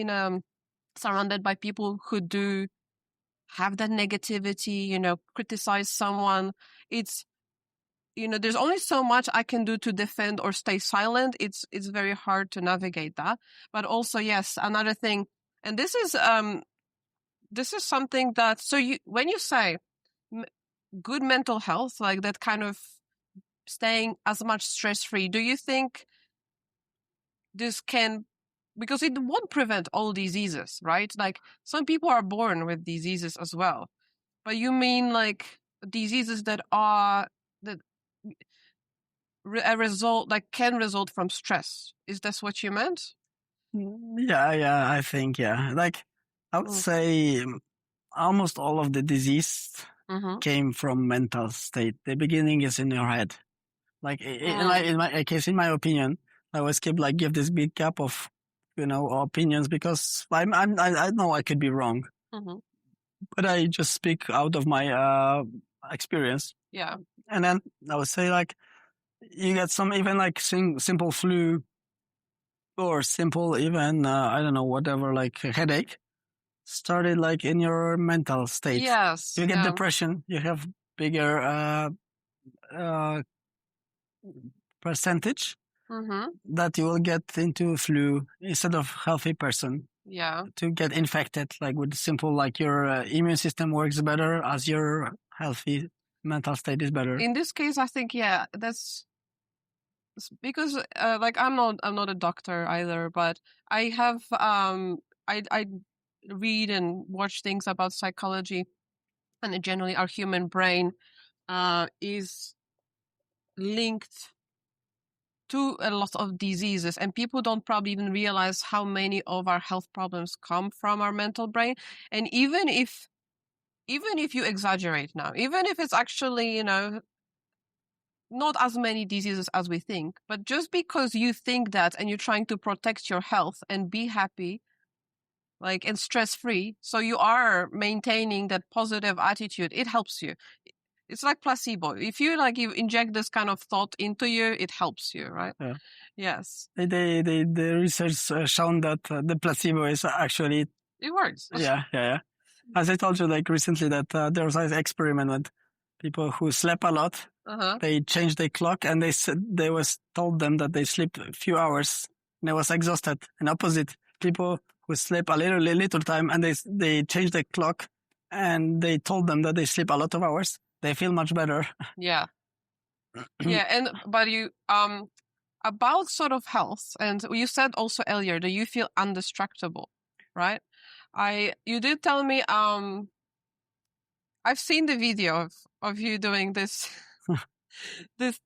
surrounded by people who do have that negativity, criticize someone, it's, there's only so much I can do to defend or stay silent. It's very hard to navigate that. But also, yes, another thing, and this is something that, when you say good mental health, like that kind of staying as much stress-free, do you think this can, because it won't prevent all diseases, right? Like some people are born with diseases as well, but you mean like diseases that can result from stress. Is that what you meant? Yeah, I think, yeah. Like, I would say almost all of the disease came from mental state. The beginning is in your head. Like, in my case, in my opinion, I always give this big gap of, opinions, because I know I could be wrong. But I just speak out of my experience. Yeah. And then I would say, like, you get some even like simple flu, or simple even, I don't know, whatever, like a headache, started like in your mental state. Yes. You get depression, you have bigger percentage that you will get into flu instead of healthy person. Yeah. To get infected, like with simple, like your immune system works better as your healthy mental state is better. In this case, I think, yeah, that's because like I'm not a doctor either, but I have I read and watch things about psychology, and generally our human brain is linked to a lot of diseases, and people don't probably even realize how many of our health problems come from our mental brain. And even if you exaggerate now, even if it's actually, not as many diseases as we think, but just because you think that and you're trying to protect your health and be happy, like, and stress-free, so you are maintaining that positive attitude, it helps you. It's like placebo. If you inject this kind of thought into you, it helps you, right? Yeah. Yes. The research shown that the placebo is actually, it works. Yeah. As I told you, like recently, that there was an experiment with people who slept a lot. They changed their clock, and they was told them that they sleep a few hours and they was exhausted. And opposite, people who sleep a little time and they changed the clock and they told them that they sleep a lot of hours, they feel much better. Yeah. Yeah. But you, about sort of health, and you said also earlier that you feel indestructible, right? You did tell me, I've seen the video of you doing this.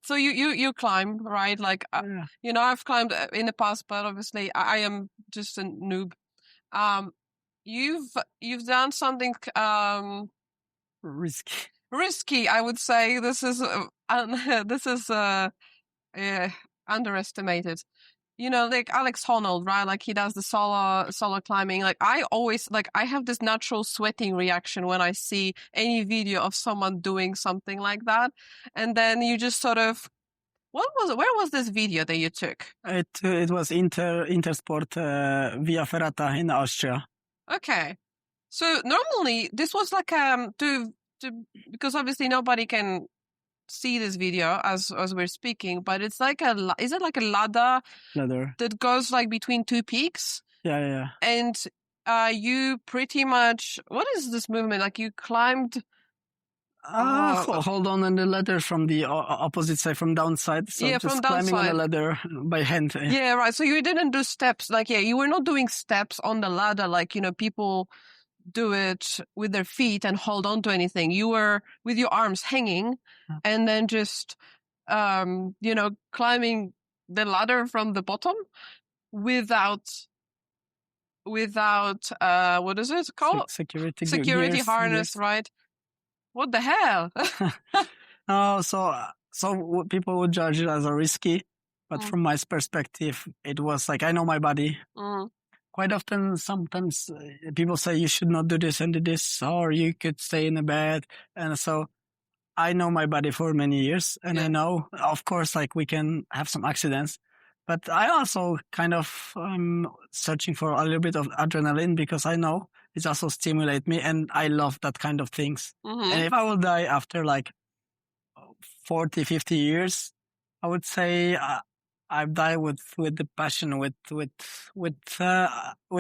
So you climb, right? Like, I've climbed in the past, but obviously I am just a noob. You've done something risky, I would say. This is underestimated. like Alex Honnold, right? Like he does the solo climbing. Like I always, like I have this natural sweating reaction when I see any video of someone doing something like that. And then you just sort of, where was this video that you took? It was Intersport Via Ferrata in Austria. Okay. So normally this was like, because obviously nobody can see this video as we're speaking, but it's like is it like a ladder that goes like between two peaks? Yeah. And you pretty much, what is this movement? Like you climbed. Hold on the ladder from the opposite side, from downside. So yeah, just from climbing downside. on the ladder by hand. Yeah, right. So you didn't do steps. Like, you were not doing steps on the ladder like, people do it with their feet and hold on to anything. You were with your arms hanging and then just, climbing the ladder from the bottom without, what is it called? Security gears, harness, right? What the hell? Oh, so people would judge it as a risky, but from my perspective, it was like, I know my body. Quite often, sometimes people say you should not do this and do this, or you could stay in the bed. And so I know my body for many years, and I know, of course, like we can have some accidents, but I also kind of searching for a little bit of adrenaline because I know it also stimulates me, and I love that kind of things. And if I will die after like 40, 50 years, I would say I've died with the passion, with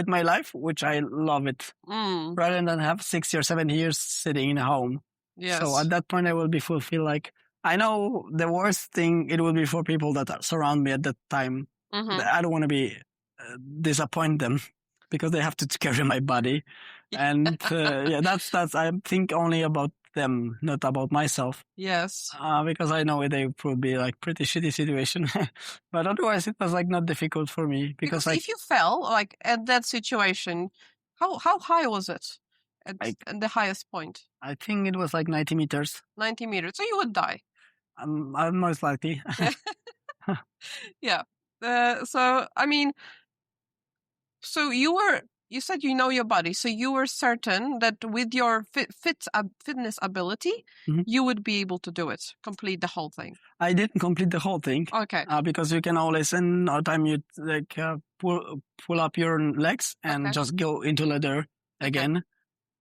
my life, which I love it, rather than have 60 or 70 years sitting in a home. Yes. So at that point, I will be fulfilled. Like, I know the worst thing it will be for people that surround me at that time. I don't want to be disappoint them because they have to carry my body, and that's I think only about them, not about myself. Yes. Because I know they would be like pretty shitty situation, but otherwise it was like not difficult for me because if you fell like at that situation, how high was it at the highest point? I think it was like 90 meters. 90 meters. So you would die. I'm most likely. Yeah. So I mean, so you said you know your body, so you were certain that with your fitness ability, you would be able to do it, complete the whole thing. I didn't complete the whole thing. Okay. Because you can always, in a time, you like pull up your legs and just go into ladder again.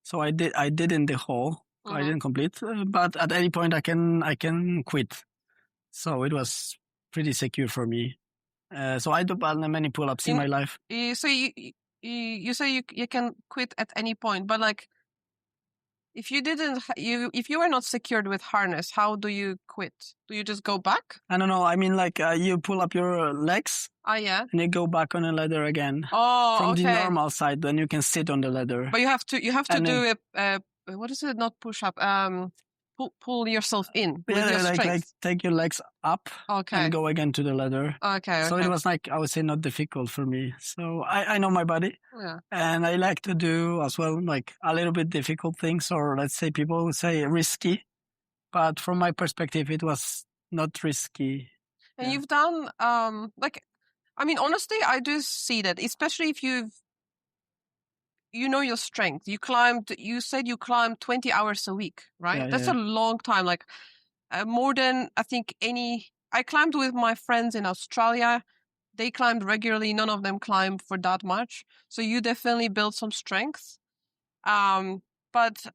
So I did in the whole. I didn't complete, but at any point I can quit. So it was pretty secure for me. So I do many pull-ups in my life. So you say you can quit at any point, but like if you were not secured with harness, how do you quit? Do you just go back? I don't know. I mean, like you pull up your legs. Yeah. And you go back on the ladder again. Oh, from the normal side, then you can sit on the ladder. But you have to do a what is it? Not push up. Pull yourself in with your strength. Like take your legs up and go again to the ladder. Okay. So it was like, I would say, not difficult for me. So I know my body. Yeah. And I like to do as well, like a little bit difficult things, or let's say people would say risky. But from my perspective, it was not risky. And you've done, I mean, honestly, I do see that, especially if you know your strength. You said you climbed 20 hours a week, right? That's a long time, like more than I think I climbed with my friends in Australia. They climbed regularly. None of them climbed for that much. So you definitely built some strength. But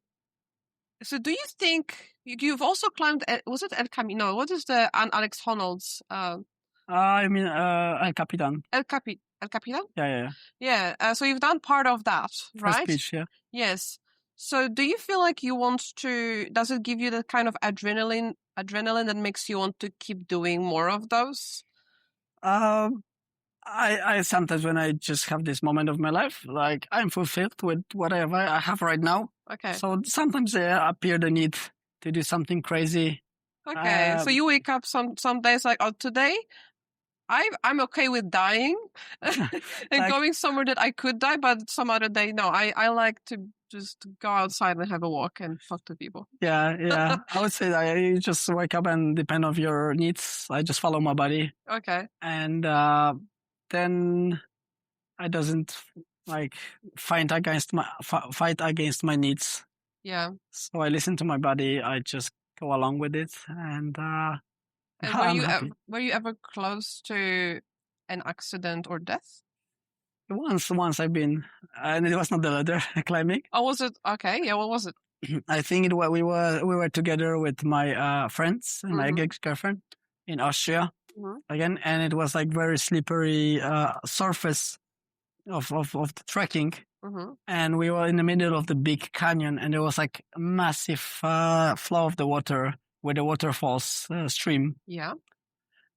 so do you think you've also climbed, was it El Camino? What is the Alex Honnold's? I mean, El Capitan. El Capitan? Yeah. Yeah. So you've done part of that, right? First speech, yeah. Yes. So do you feel like you want to, does it give you that kind of adrenaline that makes you want to keep doing more of those? I sometimes, when I just have this moment of my life, like I'm fulfilled with whatever I have right now. Okay. So sometimes there appear the need to do something crazy. Okay. So you wake up some days like, oh, today I'm okay with dying and going somewhere that I could die, but some other day, no, I like to just go outside and have a walk and talk to people. Yeah. I would say that you just wake up and depend on your needs. I just follow my body. Okay. And then I doesn't like fight against my needs. Yeah. So I listen to my body. I just go along with it, and I'm happy. Were you ever close to an accident or death? Once I've been, and it was not the ladder climbing. Oh, was it? Okay, yeah. What was it? I think we were together with my friends and my ex-girlfriend in Austria again, and it was like very slippery surface of the trekking, and we were in the middle of the big canyon, and there was like a massive flow of the water where the waterfalls stream. Yeah,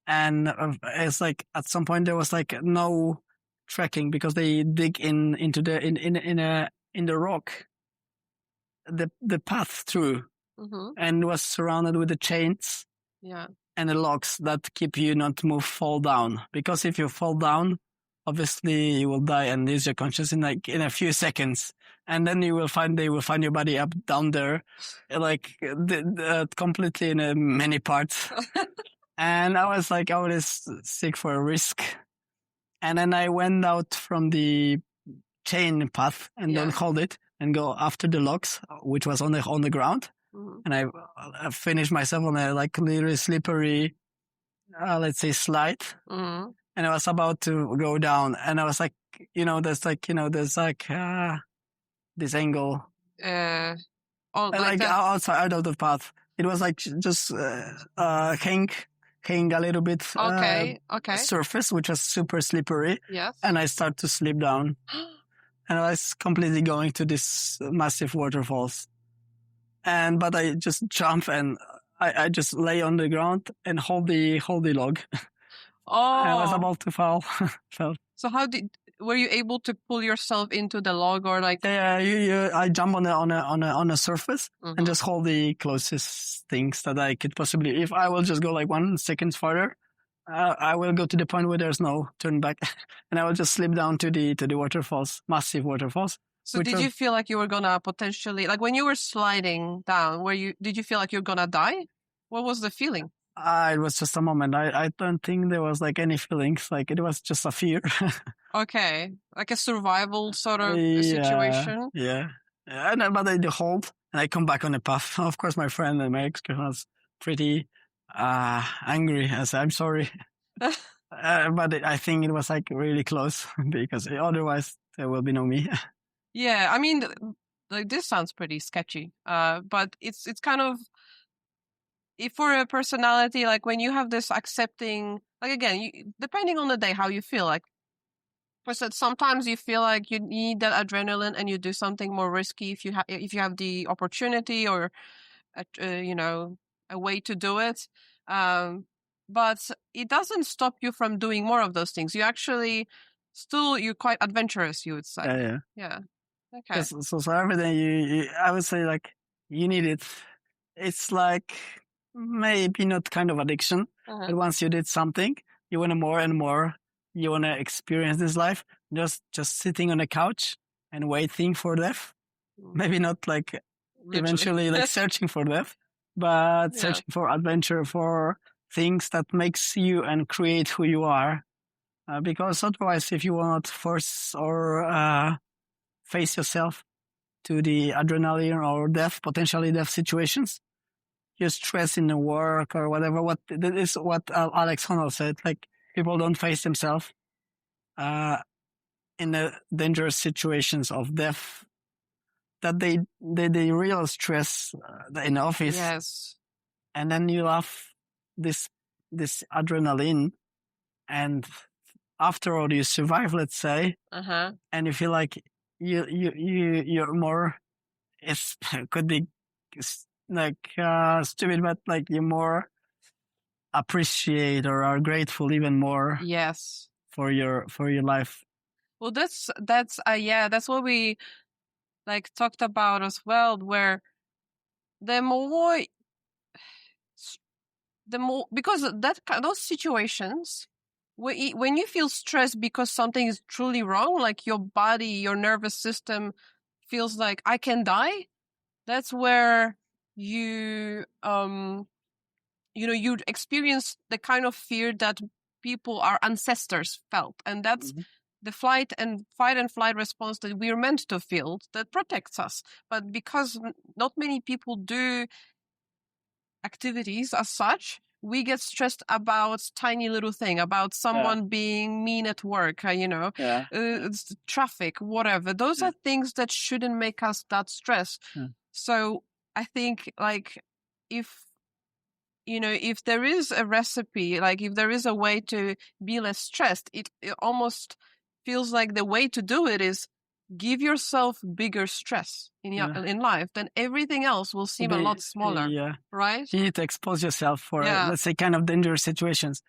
and it's like at some point there was like no trekking because they dig into the in the rock the path through, and was surrounded with the chains, and the logs that keep you not to fall down, because if you fall down, obviously you will die and lose your consciousness in a few seconds, and then they will find your body up down there, like completely in many parts. And I was like, I was sick for a risk, and then I went out from the chain path and don't hold it and go after the logs, which was on the ground, and I finished myself on a like really slippery, let's say slide. And I was about to go down, and I was like, there's this angle, outside of the path. It was like just hang a little bit, surface, which was super slippery. Yes. And I start to slip down, and I was completely going to this massive waterfalls. But I just jump and I just lay on the ground and hold the log. Oh. I was about to fall. So were you able to pull yourself into the log, or like? Yeah, I jump on a surface and just hold the closest things that I could possibly. If I will just go like 1 second further, I will go to the point where there's no turn back, and I will just slip down to the waterfalls, massive waterfalls. So did you feel like you were gonna potentially, like when you were sliding down, did you feel like you're gonna die? What was the feeling? It was just a moment. I don't think there was like any feelings. Like it was just a fear. Okay, like a survival sort of situation. Yeah. But I hold, and I come back on the path. Of course, my friend and my ex-girlfriend was pretty angry. I said, I'm sorry. But I think it was like really close, because otherwise there will be no me. Yeah, I mean, like this sounds pretty sketchy. But it's kind of, if for a personality, like when you have this accepting, like again, depending on the day, how you feel. Like, sometimes you feel like you need that adrenaline and you do something more risky if you have the opportunity or, a way to do it. But it doesn't stop you from doing more of those things. You actually you're quite adventurous, you would say. Yeah. Okay. So everything I would say, like, you need it. It's like maybe not kind of addiction, but once you did something, you want to more and more. You want to experience this life. Just sitting on a couch and waiting for death. Maybe not like literally. Eventually like searching for death, but searching for adventure, for things that makes you and create who you are. Because otherwise, if you will not force or face yourself to the adrenaline or potentially death situations, you stress in the work or whatever. That is what Alex Honnold said. Like, people don't face themselves in the dangerous situations of death, that they real stress in the office. Yes. And then you have this adrenaline, and after all you survive, let's say, and you feel like you're more, it could be like stupid, but like you more appreciate or are grateful even more. Yes. For your life. Well, that's what we like talked about as well, where the more, because those situations, when you feel stressed because something is truly wrong, like your body, your nervous system feels like I can die, that's where you you experience the kind of fear that people, our ancestors felt. And that's the fight and flight response that we're meant to feel that protects us. But because not many people do activities as such, we get stressed about tiny little thing, about someone being mean at work, traffic, whatever. Those are things that shouldn't make us that stressed. So I think if there is a recipe, like if there is a way to be less stressed, it almost feels like the way to do it is give yourself bigger stress in life, then everything else will seem a lot smaller, right? You need to expose yourself for, let's say, kind of dangerous situations.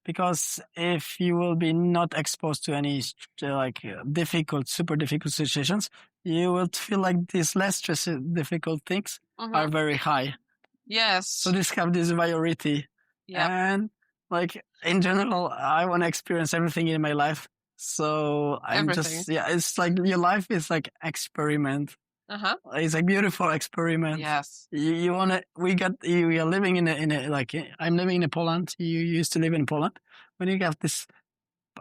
Because if you will be not exposed to any super difficult situations, you will feel like these less stressful, difficult things are very high. Yes. So this have this variety. And like in general, I want to experience everything in my life. So I'm it's like your life is like experiment. It's a beautiful experiment. Yes. We are living in a I'm living in Poland. You used to live in Poland. When you have this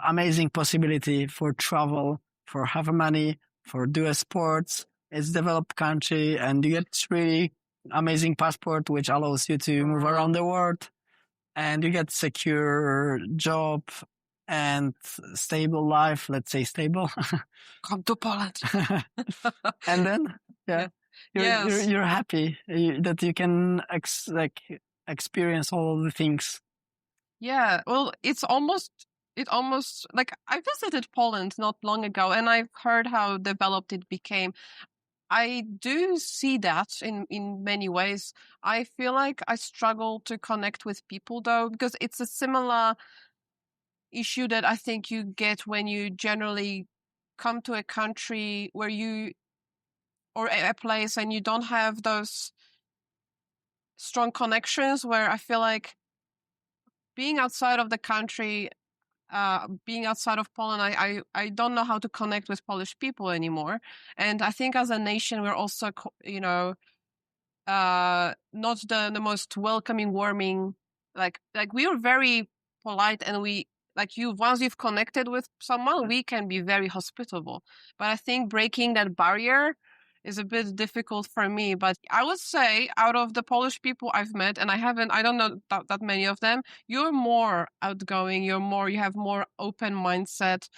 amazing possibility for travel, for have money, for do sports, it's developed country, and you get really amazing passport which allows you to move around the world, and you get secure job and stable life. Let's say stable. Come to Poland. And then you're happy that you can experience all the things. Yeah, well, it almost like I visited Poland not long ago, and I've heard how developed it became. I do see that in many ways. I feel like I struggle to connect with people though, because it's a similar issue that I think you get when you generally come to a country or a place and you don't have those strong connections, where I feel like being outside of the country, being outside of Poland, I don't know how to connect with Polish people anymore. And I think as a nation, we're also, not the most welcoming, warming, like we are very polite, and once you've connected with someone, we can be very hospitable. But I think breaking that barrier is a bit difficult for me. But I would say out of the Polish people I've met, and I don't know that many of them, you're more outgoing, you have more open mindset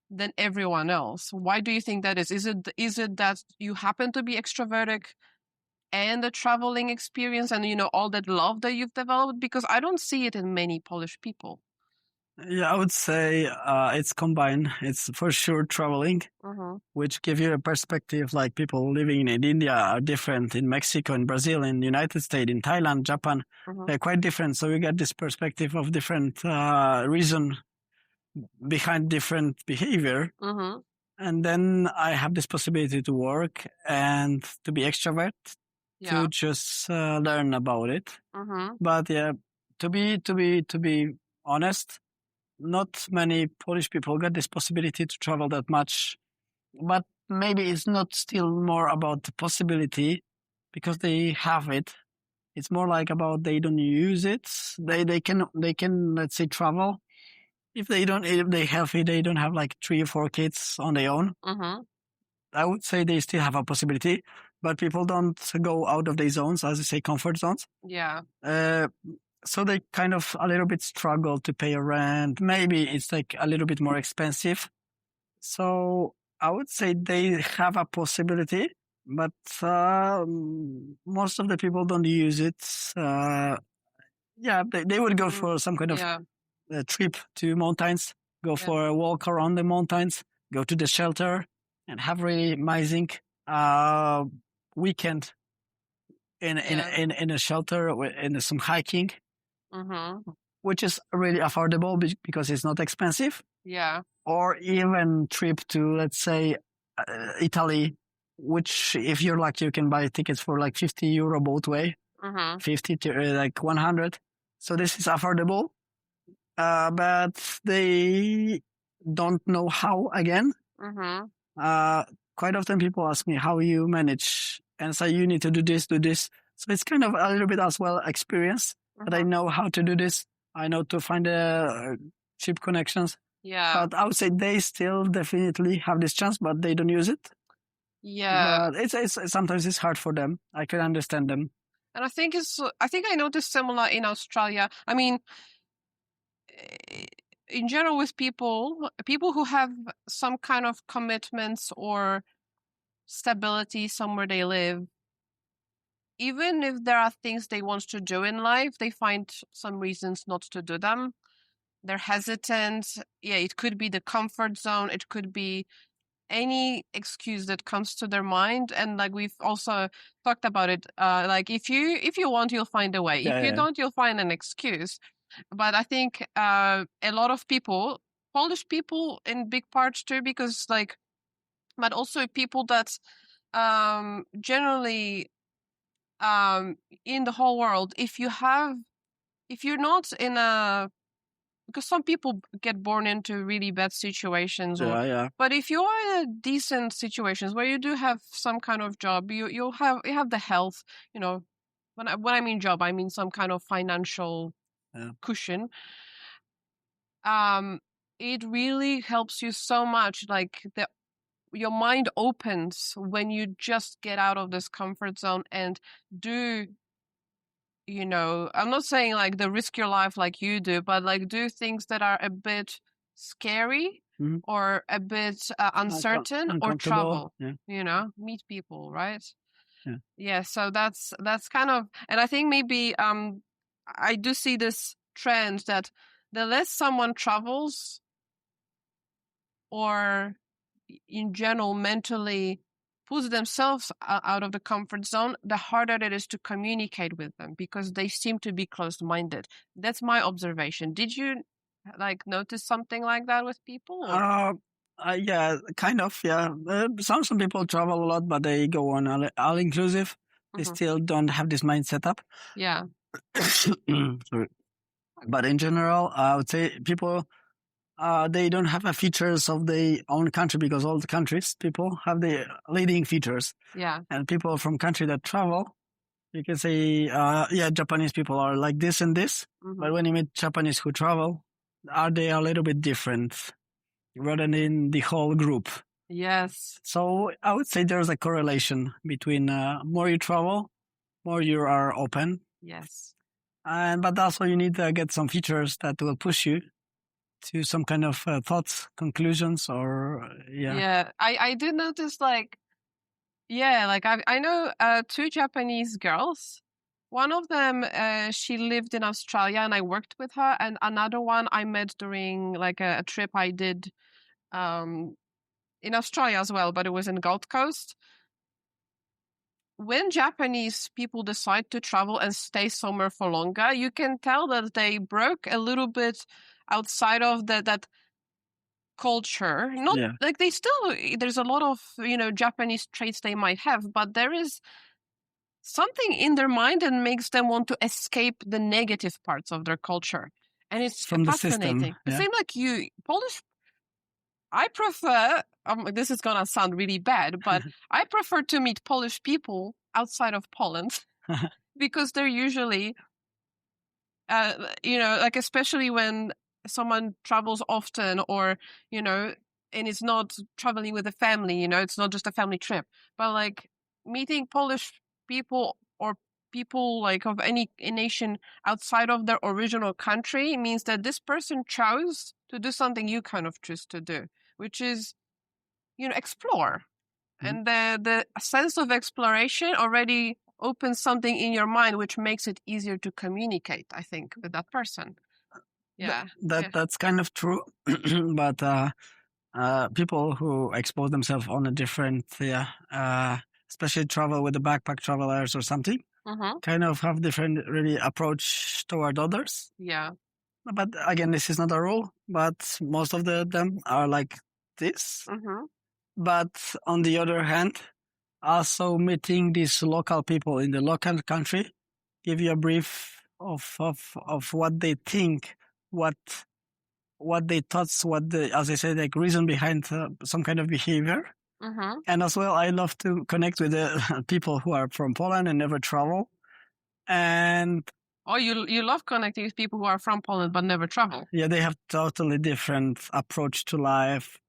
than everyone else. Why do you think that is? Is it that you happen to be extroverted and the traveling experience and all that love that you've developed? Because I don't see it in many Polish people. Yeah, I would say it's combined. It's for sure traveling, which give you a perspective. Like people living in India are different, in Mexico, in Brazil, in the United States, in Thailand, Japan. They're quite different. So you get this perspective of different reason behind different behavior. And then I have this possibility to work and to be extrovert, to just learn about it. But to be honest, not many Polish people get this possibility to travel that much. But maybe it's not still more about the possibility because they have it. It's more like about they don't use it. They can let's say travel. If they don't have like 3 or 4 kids on their own. I would say they still have a possibility, but people don't go out of their zones, as you say, comfort zones. Yeah. So they kind of a little bit struggle to pay a rent. Maybe it's like a little bit more expensive. So I would say they have a possibility, but most of the people don't use it. They would go for some kind of a trip to mountains, go for a walk around the mountains, go to the shelter, and have really amazing weekend in a shelter, in some hiking. Which is really affordable because it's not expensive. Yeah. Or even trip to, let's say, Italy, which if you're lucky, you can buy tickets for like €50 both way, 50 to like 100. So this is affordable, but they don't know how again. Quite often people ask me how you manage and say you need to do this. So it's kind of a little bit as well experience. But I know how to do this. I know to find cheap connections. Yeah. But I would say they still definitely have this chance, but they don't use it. Yeah. But it's sometimes it's hard for them. I can understand them. And I think I noticed similar in Australia. I mean, in general, with people who have some kind of commitments or stability somewhere they live, even if there are things they want to do in life, they find some reasons not to do them. They're hesitant. Yeah, it could be the comfort zone. It could be any excuse that comes to their mind. And like we've also talked about it, like if you want, you'll find a way. If you don't, you'll find an excuse. But I think a lot of people, Polish people in big parts too, because like, but also people that generally in the whole world, if you're not in a, because some people get born into really bad situations, but if you are in decent situations where you do have some kind of job, you have the health, you know, when I mean job, I mean some kind of financial cushion. It really helps you so much. Like your mind opens when you just get out of this comfort zone and do, you know, I'm not saying like the risk your life like you do, but like do things that are a bit scary or a bit uncertain, or travel, you know, meet people, right? Yeah. So that's kind of, and I think maybe I do see this trend that the less someone travels or in general mentally puts themselves out of the comfort zone, the harder it is to communicate with them because they seem to be closed-minded. That's my observation. Did you like notice something like that with people? Yeah, kind of. Yeah, some people travel a lot, but they go on all inclusive. They still don't have this mind set up. Yeah. Sorry. But in general, I would say people they don't have features of their own country because all the countries people have the leading features. Yeah. And people from country that travel, you can say, Japanese people are like this and this. But when you meet Japanese who travel, are they a little bit different rather than in the whole group? Yes. So I would say there's a correlation between more you travel, more you are open. Yes. But also you need to get some features that will push you to some kind of thoughts, conclusions, or Yeah, I did notice like, like I know 2 Japanese girls. One of them, she lived in Australia and I worked with her, and another one I met during like a trip I did in Australia as well, but it was in Gold Coast. When Japanese people decide to travel and stay somewhere for longer, you can tell that they broke a little bit outside of that culture. Not like they still, there's a lot of, you know, Japanese traits they might have, but there is something in their mind that makes them want to escape the negative parts of their culture. And it's from fascinating. The system. The same like you, Polish. I prefer, this is going to sound really bad, but I prefer to meet Polish people outside of Poland because they're usually, you know, like especially when someone travels often or, you know, and it's not traveling with a family, you know, it's not just a family trip, but like meeting Polish people or people like of any nation outside of their original country means that this person chose to do something you kind of choose to do, which is, you know, explore. And the sense of exploration already opens something in your mind, which makes it easier to communicate, I think, with that person. Yeah. That's kind of true. But people who expose themselves on a different, especially travel with the backpack travelers or something, kind of have different really approach toward others. Yeah. But again, this is not a rule, but most of them are like this. But on the other hand, also meeting these local people in the local country give you a brief of what they think, what they thought, as I said, like reason behind some kind of behavior. And as well, I love to connect with the people who are from Poland and never travel. And Oh, you love connecting with people who are from Poland but never travel. Yeah, they have totally different approach to life.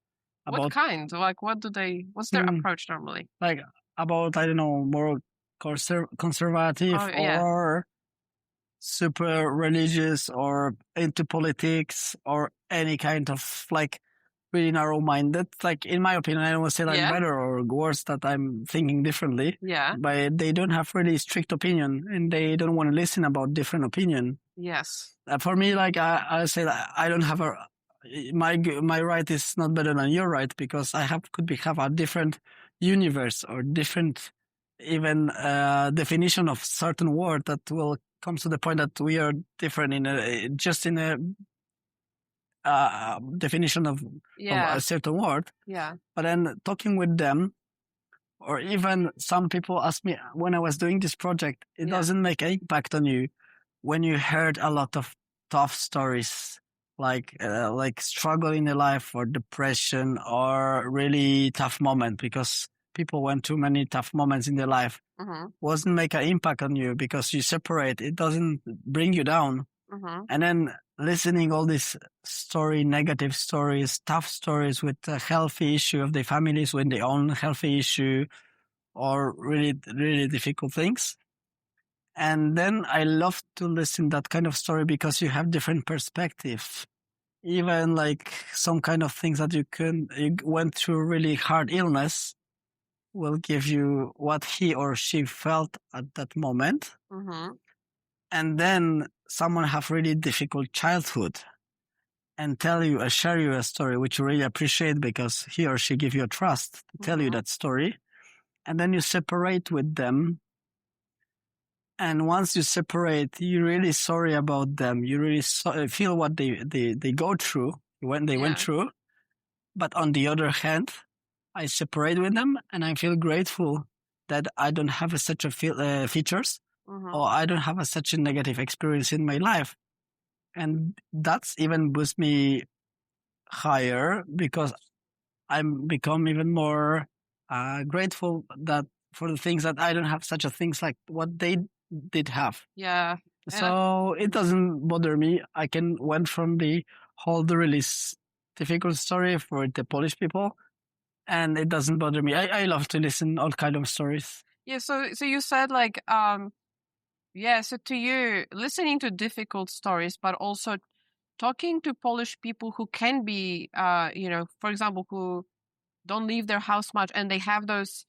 What kind? Like, what's their approach normally? Like about, I don't know, more conservative or super religious or into politics or any kind of like really narrow-minded. Like, in my opinion, I don't want to say that I'm better or worse, that I'm thinking differently. Yeah. But they don't have really strict opinion and they don't want to listen about different opinion. Yes. For me, like I say that I don't have my right is not better than your right, because I could have a different universe or different even definition of certain word that will come to the point that we are different in a definition of a certain word. Yeah. But then talking with them, or even some people ask me when I was doing this project, it doesn't make an impact on you when you heard a lot of tough stories, like struggle in their life or depression or really tough moment, because people went through many tough moments in their life. Wasn't make an impact on you because you separate. It doesn't bring you down. And then listening all these negative stories, tough stories with a healthy issue of their families with their own healthy issue, or really, really difficult things. And then I love to listen that kind of story because you have different perspectives. Even like some kind of things that you went through really hard illness will give you what he or she felt at that moment. And then someone have really difficult childhood and share you a story, which you really appreciate because he or she give you a trust to tell you that story. And then you separate with them. And once you separate, you're really sorry about them. You really feel what they go through when they went through. But on the other hand, I separate with them and I feel grateful that I don't have such a features or I don't have such a negative experience in my life. And that's even boost me higher because I'm become even more grateful that for the things that I don't have such a things like what they did have. Yeah. So it doesn't bother me. I can went from the really difficult story for the Polish people, and it doesn't bother me. I love to listen all kind of stories. Yeah. So you said like, so to you, listening to difficult stories, but also talking to Polish people who can be, for example, who don't leave their house much and they have those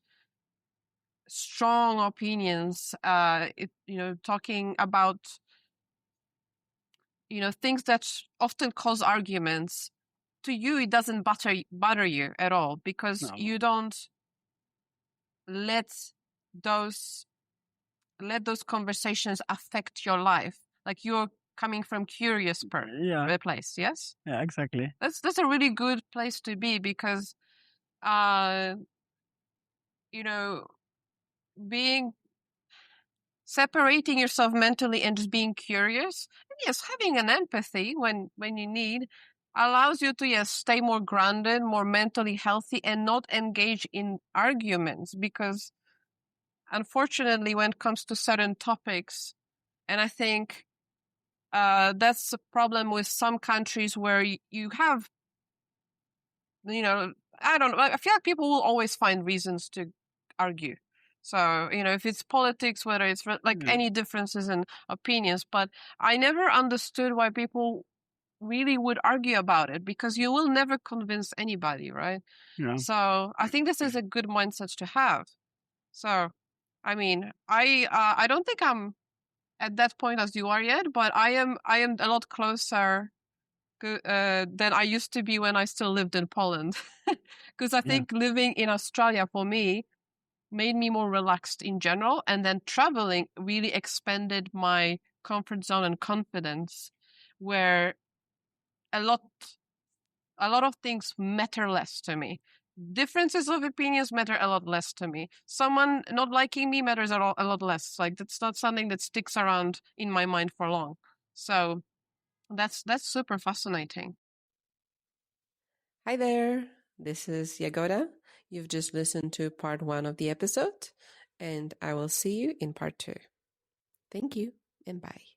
strong opinions, talking about, things that often cause arguments. To you, it doesn't bother you at all because you don't let those conversations affect your life. Like you're coming from curious place, yes? Yeah, exactly. That's a really good place to be because, separating yourself mentally and just being curious, and yes, having an empathy when you need, allows you to stay more grounded, more mentally healthy, and not engage in arguments. Because unfortunately, when it comes to certain topics, and I think that's a problem with some countries where you have, I feel like people will always find reasons to argue. So, if it's politics, whether it's any differences in opinions, but I never understood why people really would argue about it because you will never convince anybody, right? Yeah. So I think this is a good mindset to have. So, I mean, I don't think I'm at that point as you are yet, but I am a lot closer than I used to be when I still lived in Poland. Because I think living in Australia for me made me more relaxed in general, and then traveling really expanded my comfort zone and confidence, where a lot of things matter less to me. Differences of opinions matter a lot less to me. Someone not liking me matters a lot less. Like that's not something that sticks around in my mind for long. So that's super fascinating. Hi there. This is Jagoda. You've just listened to part 1 of the episode, and I will see you in part 2. Thank you and bye.